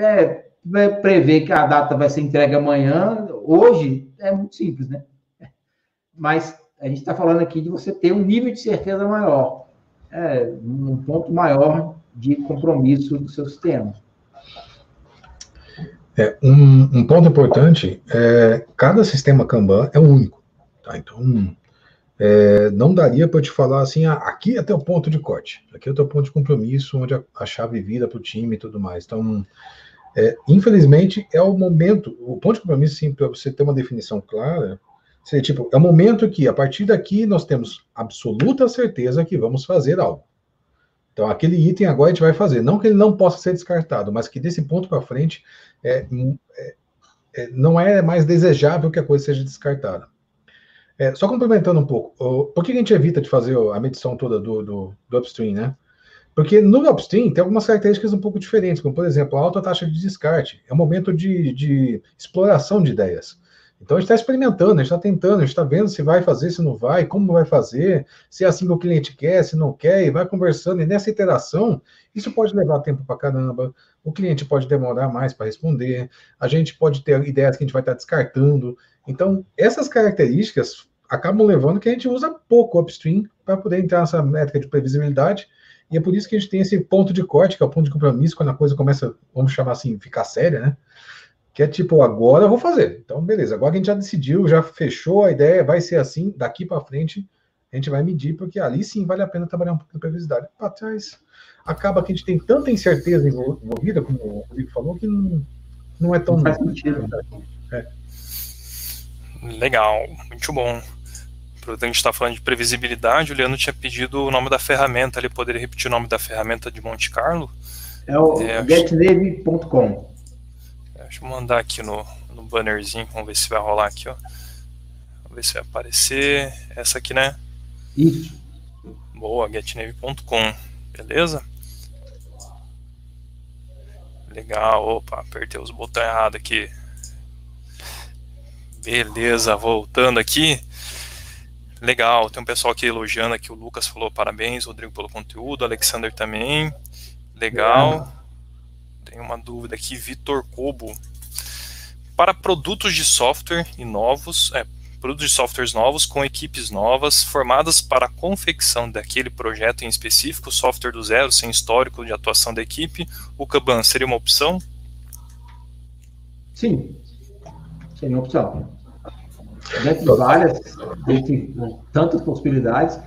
Speaker 3: prever que a data vai ser entregue amanhã, hoje, é muito simples, né? Mas a gente está falando aqui de você ter um nível de certeza maior, um ponto maior de compromisso do seu sistema.
Speaker 2: Um ponto importante cada sistema Kanban é único. Tá? Então, não daria para eu te falar assim, aqui é teu ponto de corte, aqui é o teu ponto de compromisso, onde a chave vira para o time e tudo mais. Então, infelizmente, é o momento, o ponto de compromisso, sim, para você ter uma definição clara, seria tipo, é o momento que, a partir daqui, nós temos absoluta certeza que vamos fazer algo. Então, aquele item agora a gente vai fazer. Não que ele não possa ser descartado, mas que desse ponto para frente não é mais desejável que a coisa seja descartada. Só complementando um pouco, por que a gente evita de fazer a medição toda do upstream, né? Porque no upstream tem algumas características um pouco diferentes, como, por exemplo, a alta taxa de descarte. É um momento de exploração de ideias. Então, a gente está experimentando, a gente está tentando, a gente está vendo se vai fazer, se não vai, como vai fazer, se é assim que o cliente quer, se não quer, e vai conversando. E nessa iteração, isso pode levar tempo para caramba, o cliente pode demorar mais para responder, a gente pode ter ideias que a gente vai estar descartando. Então, essas características acabam levando que a gente usa pouco upstream para poder entrar nessa métrica de previsibilidade, e é por isso que a gente tem esse ponto de corte, que é o ponto de compromisso, quando a coisa começa, vamos chamar assim, ficar séria, né? Que é tipo, agora eu vou fazer. Então, beleza, agora que a gente já decidiu, já fechou a ideia, vai ser assim, daqui para frente, a gente vai medir, porque ali sim vale a pena trabalhar um pouco de previsibilidade. Para trás, acaba que a gente tem tanta incerteza envolvida, como o Rodrigo falou, que não é tão...
Speaker 3: Não faz sentido.
Speaker 1: Legal, muito bom. A gente está falando de previsibilidade, o Leandro tinha pedido o nome da ferramenta, ele poderia repetir o nome da ferramenta de Monte Carlo?
Speaker 3: É o getnavy.com.
Speaker 1: Deixa eu mandar aqui no bannerzinho, vamos ver se vai rolar aqui, ó. Vamos ver se vai aparecer. Essa aqui, né?
Speaker 3: Isso.
Speaker 1: Boa, getnavy.com, beleza? Legal, opa, apertei os botões errados aqui. Beleza, voltando aqui. Legal, tem um pessoal aqui elogiando aqui, o Lucas falou parabéns, Rodrigo pelo conteúdo, Alexander também. Legal. Tem uma dúvida aqui, Vitor Cobo. Para produtos de software e novos, produtos de softwares novos com equipes novas, formadas para a confecção daquele projeto em específico, software do zero, sem histórico de atuação da equipe, o Kanban seria uma opção?
Speaker 3: Sim, seria uma opção. Dentre tantas possibilidades.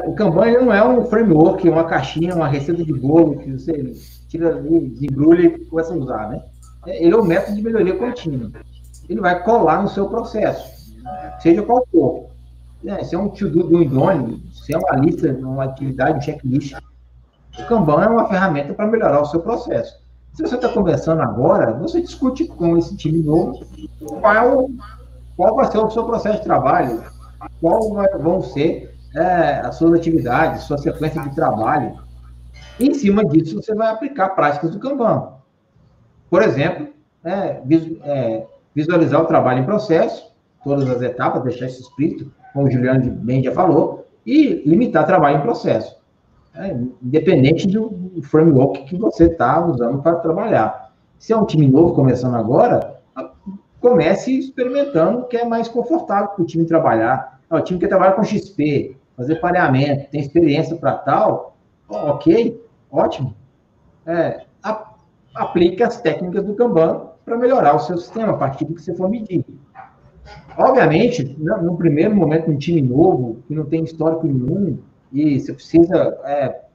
Speaker 3: O Kanban ele não é um framework, uma caixinha, uma receita de bolo que você tira ali, desembrulha e começa a usar, né? Ele é um método de melhoria contínua. Ele vai colar no seu processo, seja qual for. Se é um to-do do idôneo, se é uma lista, uma atividade, um checklist, o Kanban é uma ferramenta para melhorar o seu processo. Se você está começando agora, você discute com esse time novo qual vai ser o seu processo de trabalho, vão ser as suas atividades, sua sequência de trabalho. Em cima disso, você vai aplicar práticas do Kanban. Por exemplo, visualizar o trabalho em processo, todas as etapas, deixar isso explícito, como o Juliano bem já falou, e limitar trabalho em processo. Independente do framework que você está usando para trabalhar. Se é um time novo começando agora, comece experimentando o que é mais confortável para o time trabalhar. O time que trabalha com XP, fazer pareamento, tem experiência para tal, ok, ótimo. Aplique as técnicas do Kanban para melhorar o seu sistema, a partir do que você for medir. Obviamente, no primeiro momento, um time novo, que não tem histórico nenhum, e você precisa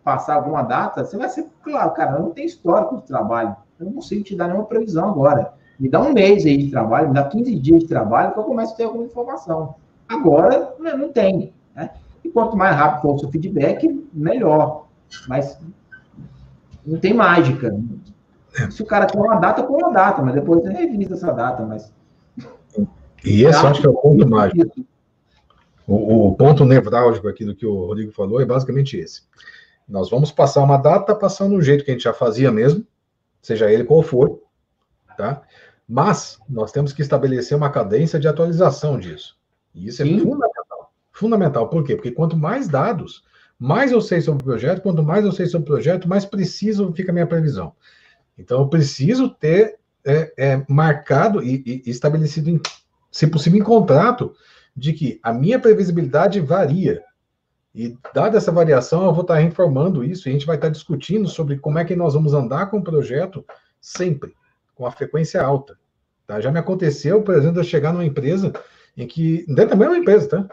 Speaker 3: passar alguma data, você vai ser, claro, cara, eu não tenho histórico de trabalho, eu não consigo te dar nenhuma previsão agora. Me dá um mês aí de trabalho, me dá 15 dias de trabalho, que eu começo a ter alguma informação. Agora, não tem, né? E quanto mais rápido for o seu feedback, melhor. Mas não tem mágica. Se o cara tem uma data, põe uma data, mas depois ele revisa essa data, mas...
Speaker 2: E esse eu acho que é o ponto mágico. O ponto nevrálgico aqui do que o Rodrigo falou é basicamente esse. Nós vamos passar uma data passando do jeito que a gente já fazia mesmo, seja ele qual for, tá? Mas nós temos que estabelecer uma cadência de atualização disso. E isso é fundamental. Fundamental. Por quê? Porque quanto mais dados, mais eu sei sobre o projeto, quanto mais eu sei sobre o projeto, mais preciso fica a minha previsão. Então, eu preciso ter marcado e estabelecido, se possível, em contrato, de que a minha previsibilidade varia. E, dada essa variação, eu vou estar informando isso, e a gente vai estar discutindo sobre como é que nós vamos andar com o projeto sempre, com a frequência alta. Tá? Já me aconteceu, por exemplo, eu chegar numa empresa em que, dentro da mesma empresa, tá?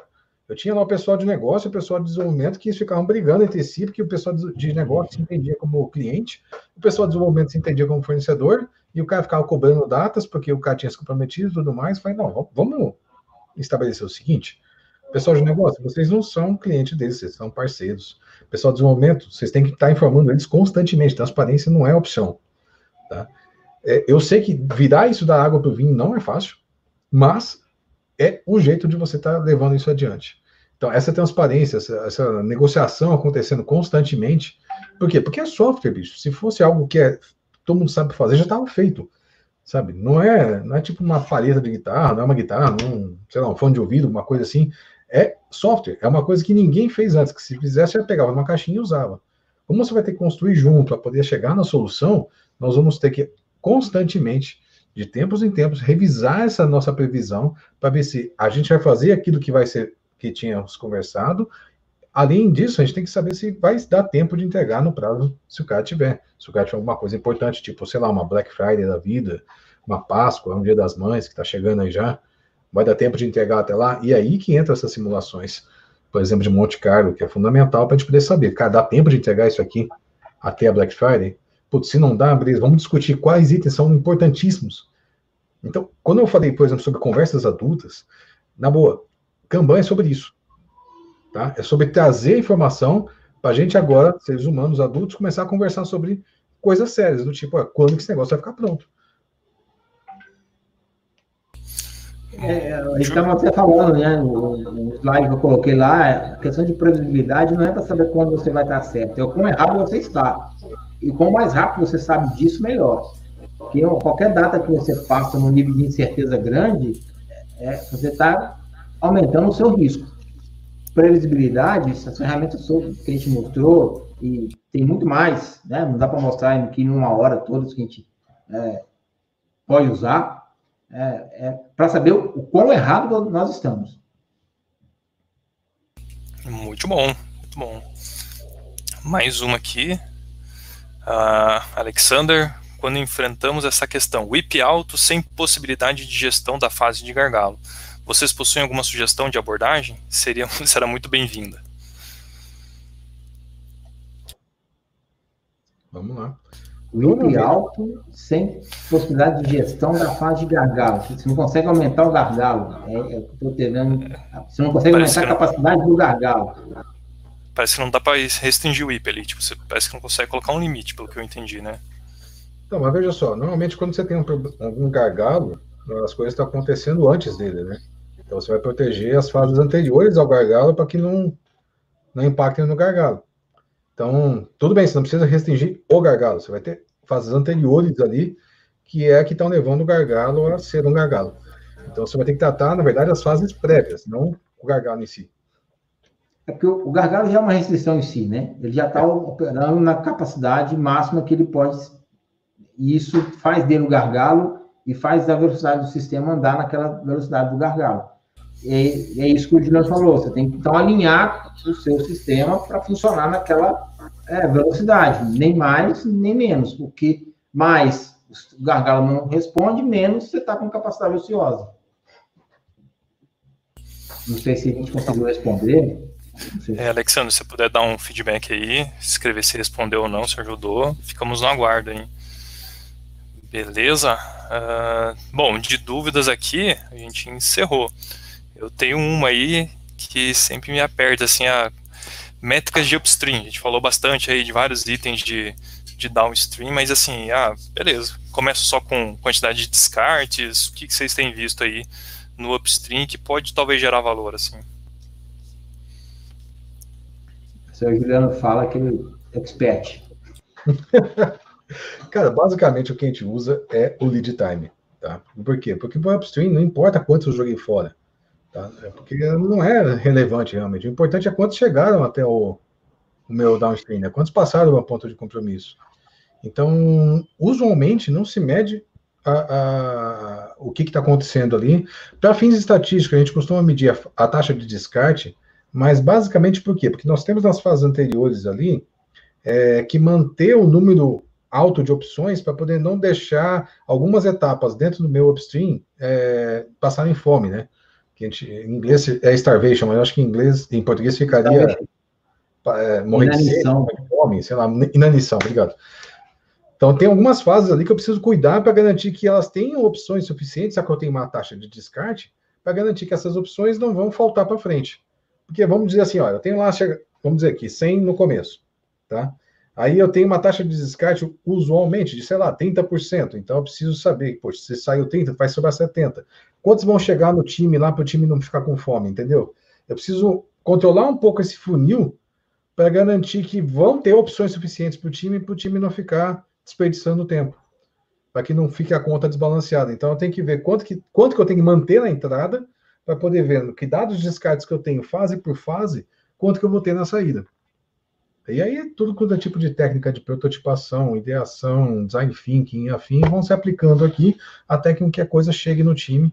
Speaker 2: Eu tinha lá o pessoal de negócio e o pessoal de desenvolvimento que ficavam brigando entre si, porque o pessoal de negócio se entendia como cliente, o pessoal de desenvolvimento se entendia como fornecedor, e o cara ficava cobrando datas, porque o cara tinha se comprometido e tudo mais. Falei, não, vamos estabelecer o seguinte: pessoal de negócio, vocês não são clientes deles, vocês são parceiros. Pessoal de desenvolvimento, vocês têm que estar informando eles constantemente, transparência não é opção. Tá? Eu sei que virar isso da água para o vinho não é fácil, mas é o jeito de você estar levando isso adiante. Então, essa transparência, essa negociação acontecendo constantemente, por quê? Porque é software, bicho. Se fosse algo que todo mundo sabe fazer, já estava feito, sabe? Não é tipo uma palheta de guitarra, não é uma guitarra, sei lá, um fone de ouvido, uma coisa assim. É software, é uma coisa que ninguém fez antes, que se fizesse, já pegava numa caixinha e usava. Como você vai ter que construir junto para poder chegar na solução, nós vamos ter que constantemente, de tempos em tempos, revisar essa nossa previsão para ver se a gente vai fazer aquilo que tínhamos conversado. Além disso, a gente tem que saber se vai dar tempo de entregar no prazo, se o cara tiver. Se o cara tiver alguma coisa importante, tipo, sei lá, uma Black Friday da vida, uma Páscoa, um Dia das Mães, que está chegando aí já, vai dar tempo de entregar até lá, e aí que entra essas simulações, por exemplo, de Monte Carlo, que é fundamental para a gente poder saber, cara, dá tempo de entregar isso aqui até a Black Friday? Putz, se não dá, beleza, vamos discutir quais itens são importantíssimos. Então, quando eu falei, por exemplo, sobre conversas adultas, na boa, Kanban é sobre isso, tá? É sobre trazer informação para a gente agora, seres humanos, adultos, começar a conversar sobre coisas sérias, do tipo, quando que esse negócio vai ficar pronto?
Speaker 3: Estamos até falando, né, no slide que eu coloquei lá, a questão de previsibilidade não é para saber quando você vai estar certo, é o quão errado você está. E quanto mais rápido você sabe disso, melhor. Porque qualquer data que você passa num nível de incerteza grande, você está aumentando o seu risco. Previsibilidade, essas ferramentas que a gente mostrou, e tem muito mais, né? Não dá para mostrar aqui em uma hora todas que a gente pode usar, para saber o quão errado nós estamos.
Speaker 1: Muito bom, muito bom. Mais uma aqui. Alexander, quando enfrentamos essa questão, WIP alto sem possibilidade de gestão da fase de gargalo, vocês possuem alguma sugestão de abordagem? Será muito bem-vinda.
Speaker 2: Vamos lá.
Speaker 3: WIP alto sem possibilidade de gestão da fase de gargalo. Você não consegue aumentar o gargalo. Você não consegue aumentar a capacidade do gargalo.
Speaker 1: Parece que não dá para restringir o WIP ali. Tipo, você parece que não consegue colocar um limite, pelo que eu entendi, né?
Speaker 2: Não, mas veja só, normalmente quando você tem algum gargalo, as coisas estão acontecendo antes dele, né? Então você vai proteger as fases anteriores ao gargalo para que não impactem no gargalo. Então, tudo bem, você não precisa restringir o gargalo, você vai ter fases anteriores ali, que estão levando o gargalo a ser um gargalo. Então você vai ter que tratar, na verdade, as fases prévias, não o gargalo em si.
Speaker 3: É porque o gargalo já é uma restrição em si, né? Ele já está operando na capacidade máxima que ele pode, e isso faz dele o gargalo e faz a velocidade do sistema andar naquela velocidade do gargalo. E é isso que o Juliano falou, você tem que então alinhar o seu sistema para funcionar naquela velocidade, nem mais, nem menos, porque mais o gargalo não responde, menos você está com capacidade ociosa. Não sei se a gente conseguiu responder.
Speaker 1: Alexandre, se você puder dar um feedback aí, escrever se respondeu ou não, se ajudou, ficamos no aguardo, hein? Beleza? Bom, de dúvidas aqui, a gente encerrou. Eu tenho uma aí que sempre me aperta, assim, métricas de upstream. A gente falou bastante aí de vários itens de downstream, mas assim, beleza. Começo só com quantidade de descartes. O que vocês têm visto aí no upstream que pode talvez gerar valor, assim?
Speaker 3: O senhor Juliano fala que ele é expert.
Speaker 2: Cara, basicamente o que a gente usa é o lead time, tá? Por quê? Porque para o upstream não importa quantos eu joguei fora, tá? Porque não é relevante realmente. O importante é quantos chegaram até o meu downstream, né? Quantos passaram a ponto de compromisso. Então, usualmente não se mede o que está acontecendo ali. Para fins estatísticos, a gente costuma medir a taxa de descarte, mas basicamente por quê? Porque nós temos nas fases anteriores ali que manter o número alto de opções para poder não deixar algumas etapas dentro do meu upstream passarem fome, né? Que em inglês é starvation, mas eu acho que em português ficaria morrer de sede, morrer de fome, sei lá, inanição, obrigado. Então, tem algumas fases ali que eu preciso cuidar para garantir que elas tenham opções suficientes, já que eu tenho uma taxa de descarte, para garantir que essas opções não vão faltar para frente. Porque vamos dizer assim, ó, eu tenho lá, vamos dizer aqui, 100 no começo, tá? Aí eu tenho uma taxa de descarte usualmente de, sei lá, 30%. Então eu preciso saber, poxa, se saiu 30, vai sobrar 70. Quantos vão chegar no time lá para o time não ficar com fome, entendeu? Eu preciso controlar um pouco esse funil para garantir que vão ter opções suficientes para o time não ficar desperdiçando tempo, para que não fique a conta desbalanceada. Então eu tenho que ver quanto que eu tenho que manter na entrada para poder ver que dados de descartes que eu tenho fase por fase, quanto que eu vou ter na saída. E aí tudo quanto é tipo de técnica de prototipação, ideação, design thinking e afim vão se aplicando aqui até que a coisa chegue no time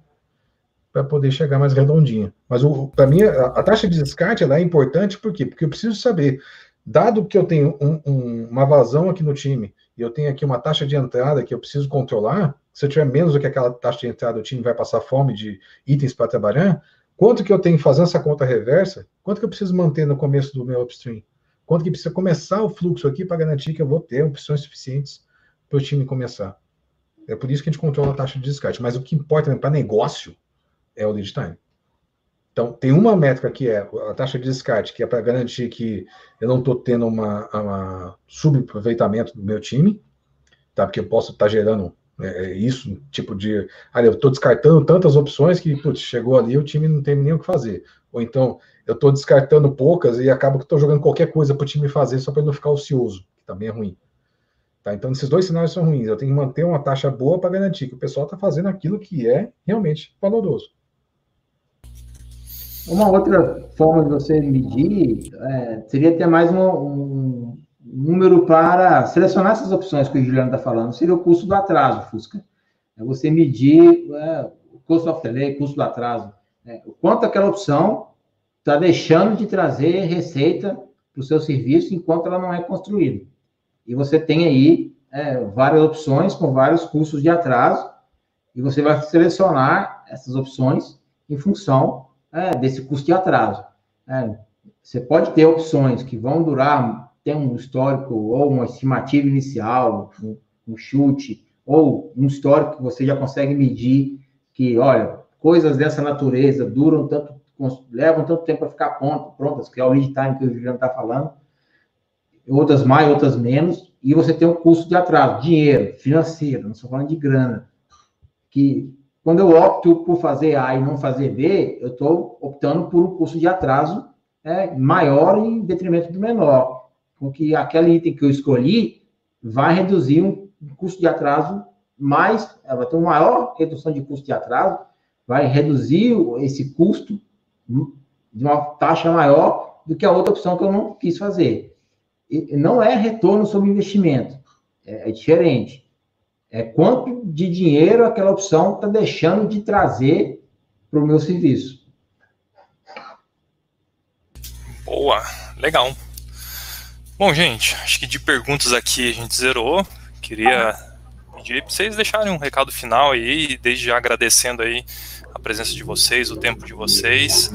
Speaker 2: para poder chegar mais redondinha. Mas para mim a taxa de descarte ela é importante por quê? Porque eu preciso saber, dado que eu tenho uma vazão aqui no time e eu tenho aqui uma taxa de entrada que eu preciso controlar, se eu tiver menos do que aquela taxa de entrada, o time vai passar fome de itens para trabalhar, quanto que eu tenho fazendo essa conta reversa, quanto que eu preciso manter no começo do meu upstream? Quanto que precisa começar o fluxo aqui para garantir que eu vou ter opções suficientes para o time começar? É por isso que a gente controla a taxa de descarte. Mas o que importa para negócio é o lead time. Então, tem uma métrica que é a taxa de descarte, que é para garantir que eu não estou tendo uma subaproveitamento do meu time, tá? Porque eu posso estar gerando isso, tipo de... eu estou descartando tantas opções que, putz, chegou ali o time não tem nem o que fazer. Ou então, eu estou descartando poucas e acaba que estou jogando qualquer coisa para o time fazer só para ele não ficar ocioso, que também é ruim. Tá? Então, esses dois cenários são ruins. Eu tenho que manter uma taxa boa para garantir que o pessoal está fazendo aquilo que é realmente valoroso.
Speaker 3: Uma outra forma de você medir seria ter mais um número para selecionar essas opções que o Juliano está falando, seria o custo do atraso, Fusca. É você medir o cost of delay, custo do atraso. O quanto aquela opção está deixando de trazer receita para o seu serviço enquanto ela não é construída. E você tem aí várias opções com vários custos de atraso, e você vai selecionar essas opções em função desse custo de atraso. Você pode ter opções que vão durar, tem um histórico ou uma estimativa inicial, um chute, ou um histórico que você já consegue medir que, olha, coisas dessa natureza duram tanto, levam tanto tempo para ficar prontas, que é o lead time que o Juliano está falando, outras mais, outras menos, e você tem um custo de atraso, dinheiro, financeiro, não estou falando de grana, que quando eu opto por fazer A e não fazer B, eu estou optando por um custo de atraso maior em detrimento do menor, com que aquele item que eu escolhi vai reduzir um custo de atraso mais, vai ter uma maior redução de custo de atraso, vai reduzir esse custo de uma taxa maior do que a outra opção que eu não quis fazer. E não é retorno sobre investimento, é diferente. É quanto de dinheiro aquela opção está deixando de trazer para o meu serviço.
Speaker 1: Boa, legal. Bom, gente, acho que de perguntas aqui a gente zerou. Queria pedir para vocês deixarem um recado final aí, desde já agradecendo aí a presença de vocês, o tempo de vocês.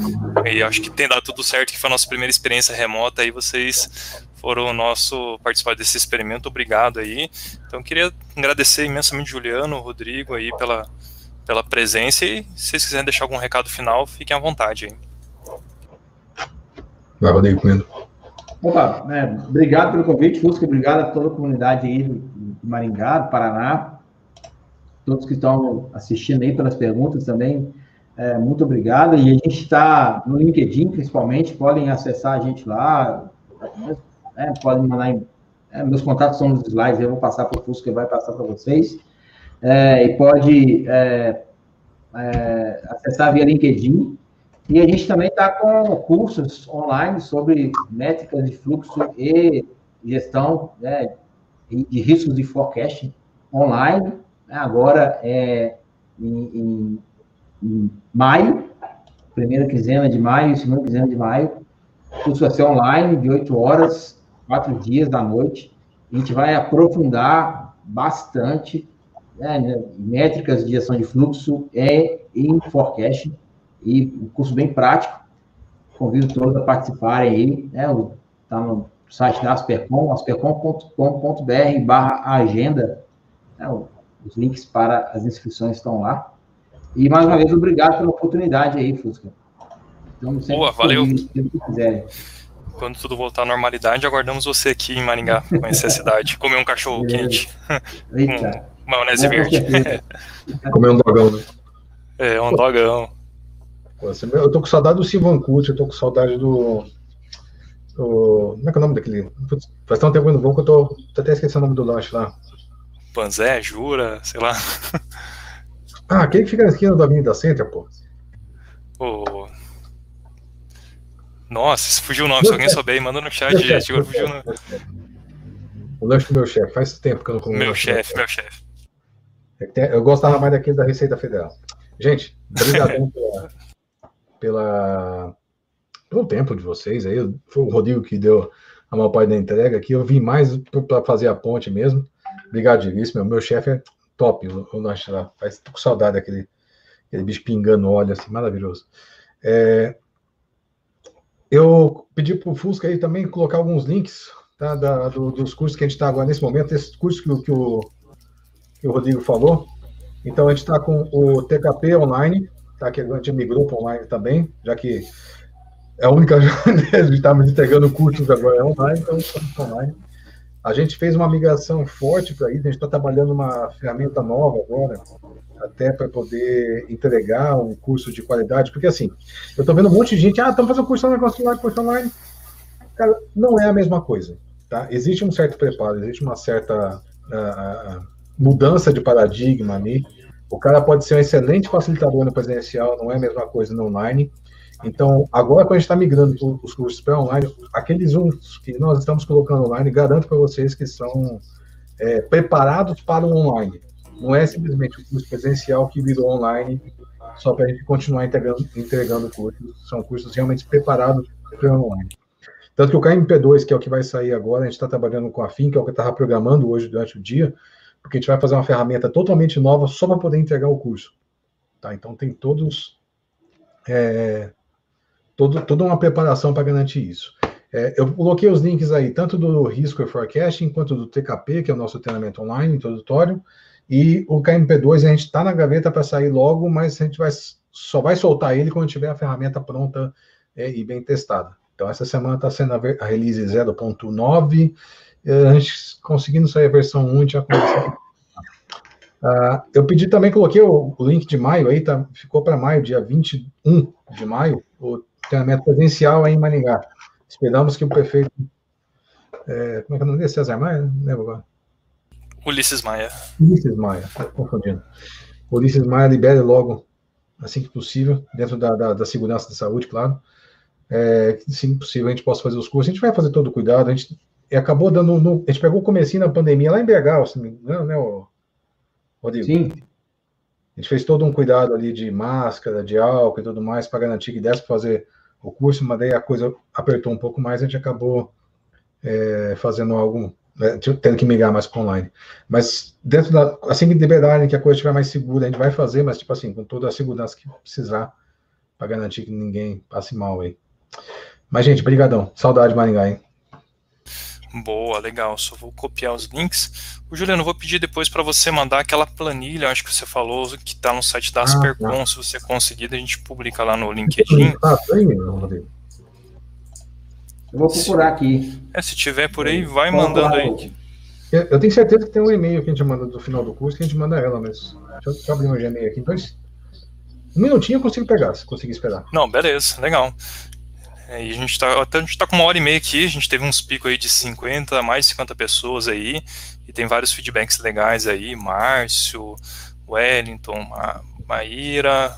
Speaker 1: E acho que tem dado tudo certo, que foi a nossa primeira experiência remota, aí vocês foram o nosso participar desse experimento, obrigado aí. Então queria agradecer imensamente Juliano, Rodrigo aí pela presença, e se vocês quiserem deixar algum recado final, fiquem à vontade aí.
Speaker 2: Vai, Rodrigo, comendo.
Speaker 3: Opa, obrigado pelo convite, Fusca, obrigado a toda a comunidade aí de Maringá, do Paraná, todos que estão assistindo aí pelas perguntas também, muito obrigado, e a gente está no LinkedIn, principalmente, podem acessar a gente lá, podem mandar, meus contatos são nos slides, eu vou passar para o Fusca e vai passar para vocês, e pode acessar via LinkedIn. E a gente também está com cursos online sobre métricas de fluxo e gestão, né, de riscos de forecasting online, né, agora em maio, primeira quinzena de maio, segunda quinzena de maio. O curso vai ser online, de 8 horas, 4 dias da noite. A gente vai aprofundar bastante, né, métricas de gestão de fluxo e em forecasting. E um curso bem prático, convido todos a participarem aí, né, está no site da Aspercom, aspercom.com.br/agenda, né, os links para as inscrições estão lá. E, mais uma vez, obrigado pela oportunidade aí, Fusca. Então,
Speaker 1: boa, valeu.
Speaker 3: Se quiserem.
Speaker 1: Quando tudo voltar à normalidade, aguardamos você aqui em Maringá, conhecer a cidade, comer um cachorro quente,
Speaker 3: Eita.
Speaker 1: com maionese verde.
Speaker 2: Comer um dogão, né?
Speaker 1: Um dogão.
Speaker 2: Eu tô com saudade do Silvancult, eu tô com saudade do... Como é que é o nome daquele... Faz tanto tempo que eu não vou que eu tô até esquecendo o nome do lanche lá.
Speaker 1: Panzé, Jura, sei lá.
Speaker 2: Aquele que fica na esquina da Avenida Center, pô.
Speaker 1: Nossa, se fugiu o nome, se alguém souber, manda no chat, gente. Agora fugiu no...
Speaker 2: O lanche do meu chefe, faz tempo que eu não como.
Speaker 1: Meu chefe.
Speaker 2: Eu gostava mais daquele da Receita Federal. Gente, obrigado pelo tempo de vocês aí. Foi o Rodrigo que deu a maior parte da entrega aqui. Eu vim mais para fazer a ponte mesmo. Obrigado, Diríssimo. Meu chefe é top. Eu lanche lá. Tô com saudade daquele bicho pingando óleo, assim, maravilhoso. Eu pedi para o Fusca aí também colocar alguns links, tá, dos cursos que a gente está agora nesse momento, esses cursos que o Rodrigo falou. Então, a gente está com o TKP online, tá, que a gente migrou para online também, já que é a única que estamos entregando cursos agora online, então estamos online. A gente fez uma migração forte para isso, a gente está trabalhando uma ferramenta nova agora, até para poder entregar um curso de qualidade, porque assim, eu estou vendo um monte de gente, estamos fazendo curso online, cara, não é a mesma coisa, tá? Existe um certo preparo, existe uma certa mudança de paradigma ali, o cara pode ser um excelente facilitador no presencial, não é a mesma coisa no online. Então, agora quando a gente está migrando os cursos para online, aqueles uns que nós estamos colocando online, garanto para vocês que são preparados para o online. Não é simplesmente o curso presencial que virou online só para a gente continuar entregando cursos. São cursos realmente preparados para o online. Tanto que o KMP2, que é o que vai sair agora, a gente está trabalhando com a FIM, que é o que eu estava programando hoje durante o dia, porque a gente vai fazer uma ferramenta totalmente nova só para poder entregar o curso. Tá? Então, tem toda uma preparação para garantir isso. Eu coloquei os links aí, tanto do Risco e Forecasting, quanto do TKP, que é o nosso treinamento online, introdutório, e o KMP2 a gente está na gaveta para sair logo, mas a gente só vai soltar ele quando tiver a ferramenta pronta e bem testada. Então, essa semana está sendo a release 0.9, a gente conseguindo sair a versão 1, a gente já começou. Eu pedi também, coloquei o link de maio aí, ficou para maio, dia 21 de maio, o treinamento presencial aí em Maringá. Esperamos que o prefeito... como é que é o nome dele? César Maia? Não lembro agora.
Speaker 1: Ulisses Maia,
Speaker 2: confundindo. Ulisses Maia libere logo, assim que possível, dentro da segurança da saúde, claro. Assim que possível, a gente possa fazer os cursos. A gente vai fazer todo o cuidado. A gente acabou dando... A gente pegou o comecinho da pandemia lá em BH, se não me engano, né, Rodrigo?
Speaker 3: Sim.
Speaker 2: A gente fez todo um cuidado ali de máscara, de álcool e tudo mais, para garantir que desse para fazer o curso, mas daí a coisa apertou um pouco mais, a gente acabou fazendo algo, tendo que migrar mais para online. Mas dentro da, assim que liberarem, que a coisa estiver mais segura, a gente vai fazer, mas tipo assim, com toda a segurança que precisar, para garantir que ninguém passe mal aí. Mas, gente, brigadão. Saudade de Maringá, hein?
Speaker 1: Boa, legal. Só vou copiar os links. O Juliano, eu vou pedir depois para você mandar aquela planilha, acho que você falou, que está no site da Aspercom. Se você conseguir, a gente publica lá no LinkedIn.
Speaker 2: Rodrigo.
Speaker 3: Eu vou procurar aqui.
Speaker 1: Se tiver por aí, vai mandando aí.
Speaker 2: Eu tenho certeza que tem um e-mail que a gente manda do final do curso, que a gente manda ela, mas deixa eu abrir um e-mail aqui. Então, um minutinho eu consigo pegar, se conseguir esperar.
Speaker 1: Não, beleza, legal. E a gente tá com 1h30 aqui, a gente teve uns picos aí de 50, mais 50 pessoas aí, e tem vários feedbacks legais aí, Márcio, Wellington, Maíra,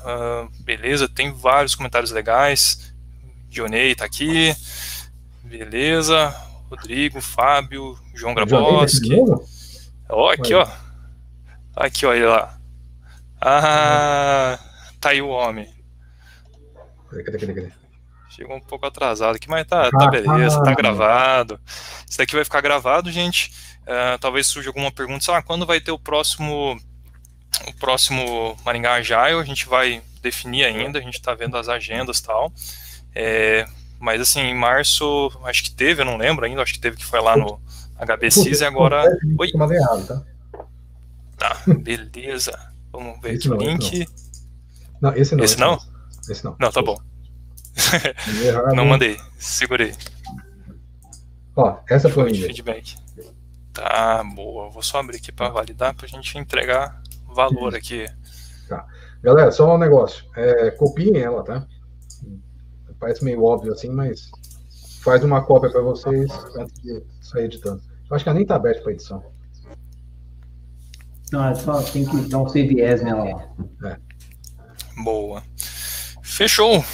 Speaker 1: beleza, tem vários comentários legais, Dionei tá aqui, beleza, Rodrigo, Fábio, João Grabowski, aqui ó, ele lá, tá aí o homem.
Speaker 2: Cadê?
Speaker 1: Chegou um pouco atrasado aqui, mas tá beleza, tá gravado. Isso daqui vai ficar gravado, gente. Talvez surja alguma pergunta, quando vai ter o próximo Maringá Agile? A gente vai definir ainda, a gente tá vendo as agendas e tal. Mas assim, em março, acho que teve, eu não lembro ainda, acho que teve, que foi lá no HBCs e agora... Oi? Tá, beleza. Vamos ver aqui o link.
Speaker 2: Não, esse não.
Speaker 1: Esse não?
Speaker 2: Esse não.
Speaker 1: Não, tá bom. Não mandei, segurei.
Speaker 2: Ó, essa foi o
Speaker 1: feedback. Tá, boa. Vou só abrir aqui para validar, pra gente entregar valor aqui.
Speaker 2: Tá. Galera, só um negócio. Copiem ela, tá? Parece meio óbvio assim, mas faz uma cópia para vocês antes de sair editando. Eu acho que ela nem tá aberta para edição.
Speaker 3: Não, só tem que dar um save as nela lá.
Speaker 1: Boa. Fechou.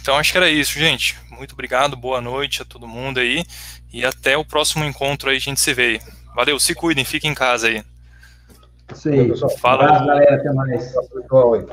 Speaker 1: Então acho que era isso, gente. Muito obrigado, boa noite a todo mundo aí. E até o próximo encontro aí, a gente se vê. Valeu, se cuidem, fiquem em casa aí.
Speaker 3: Isso aí.
Speaker 1: Fala,
Speaker 3: galera, até mais.
Speaker 2: Pessoal aí.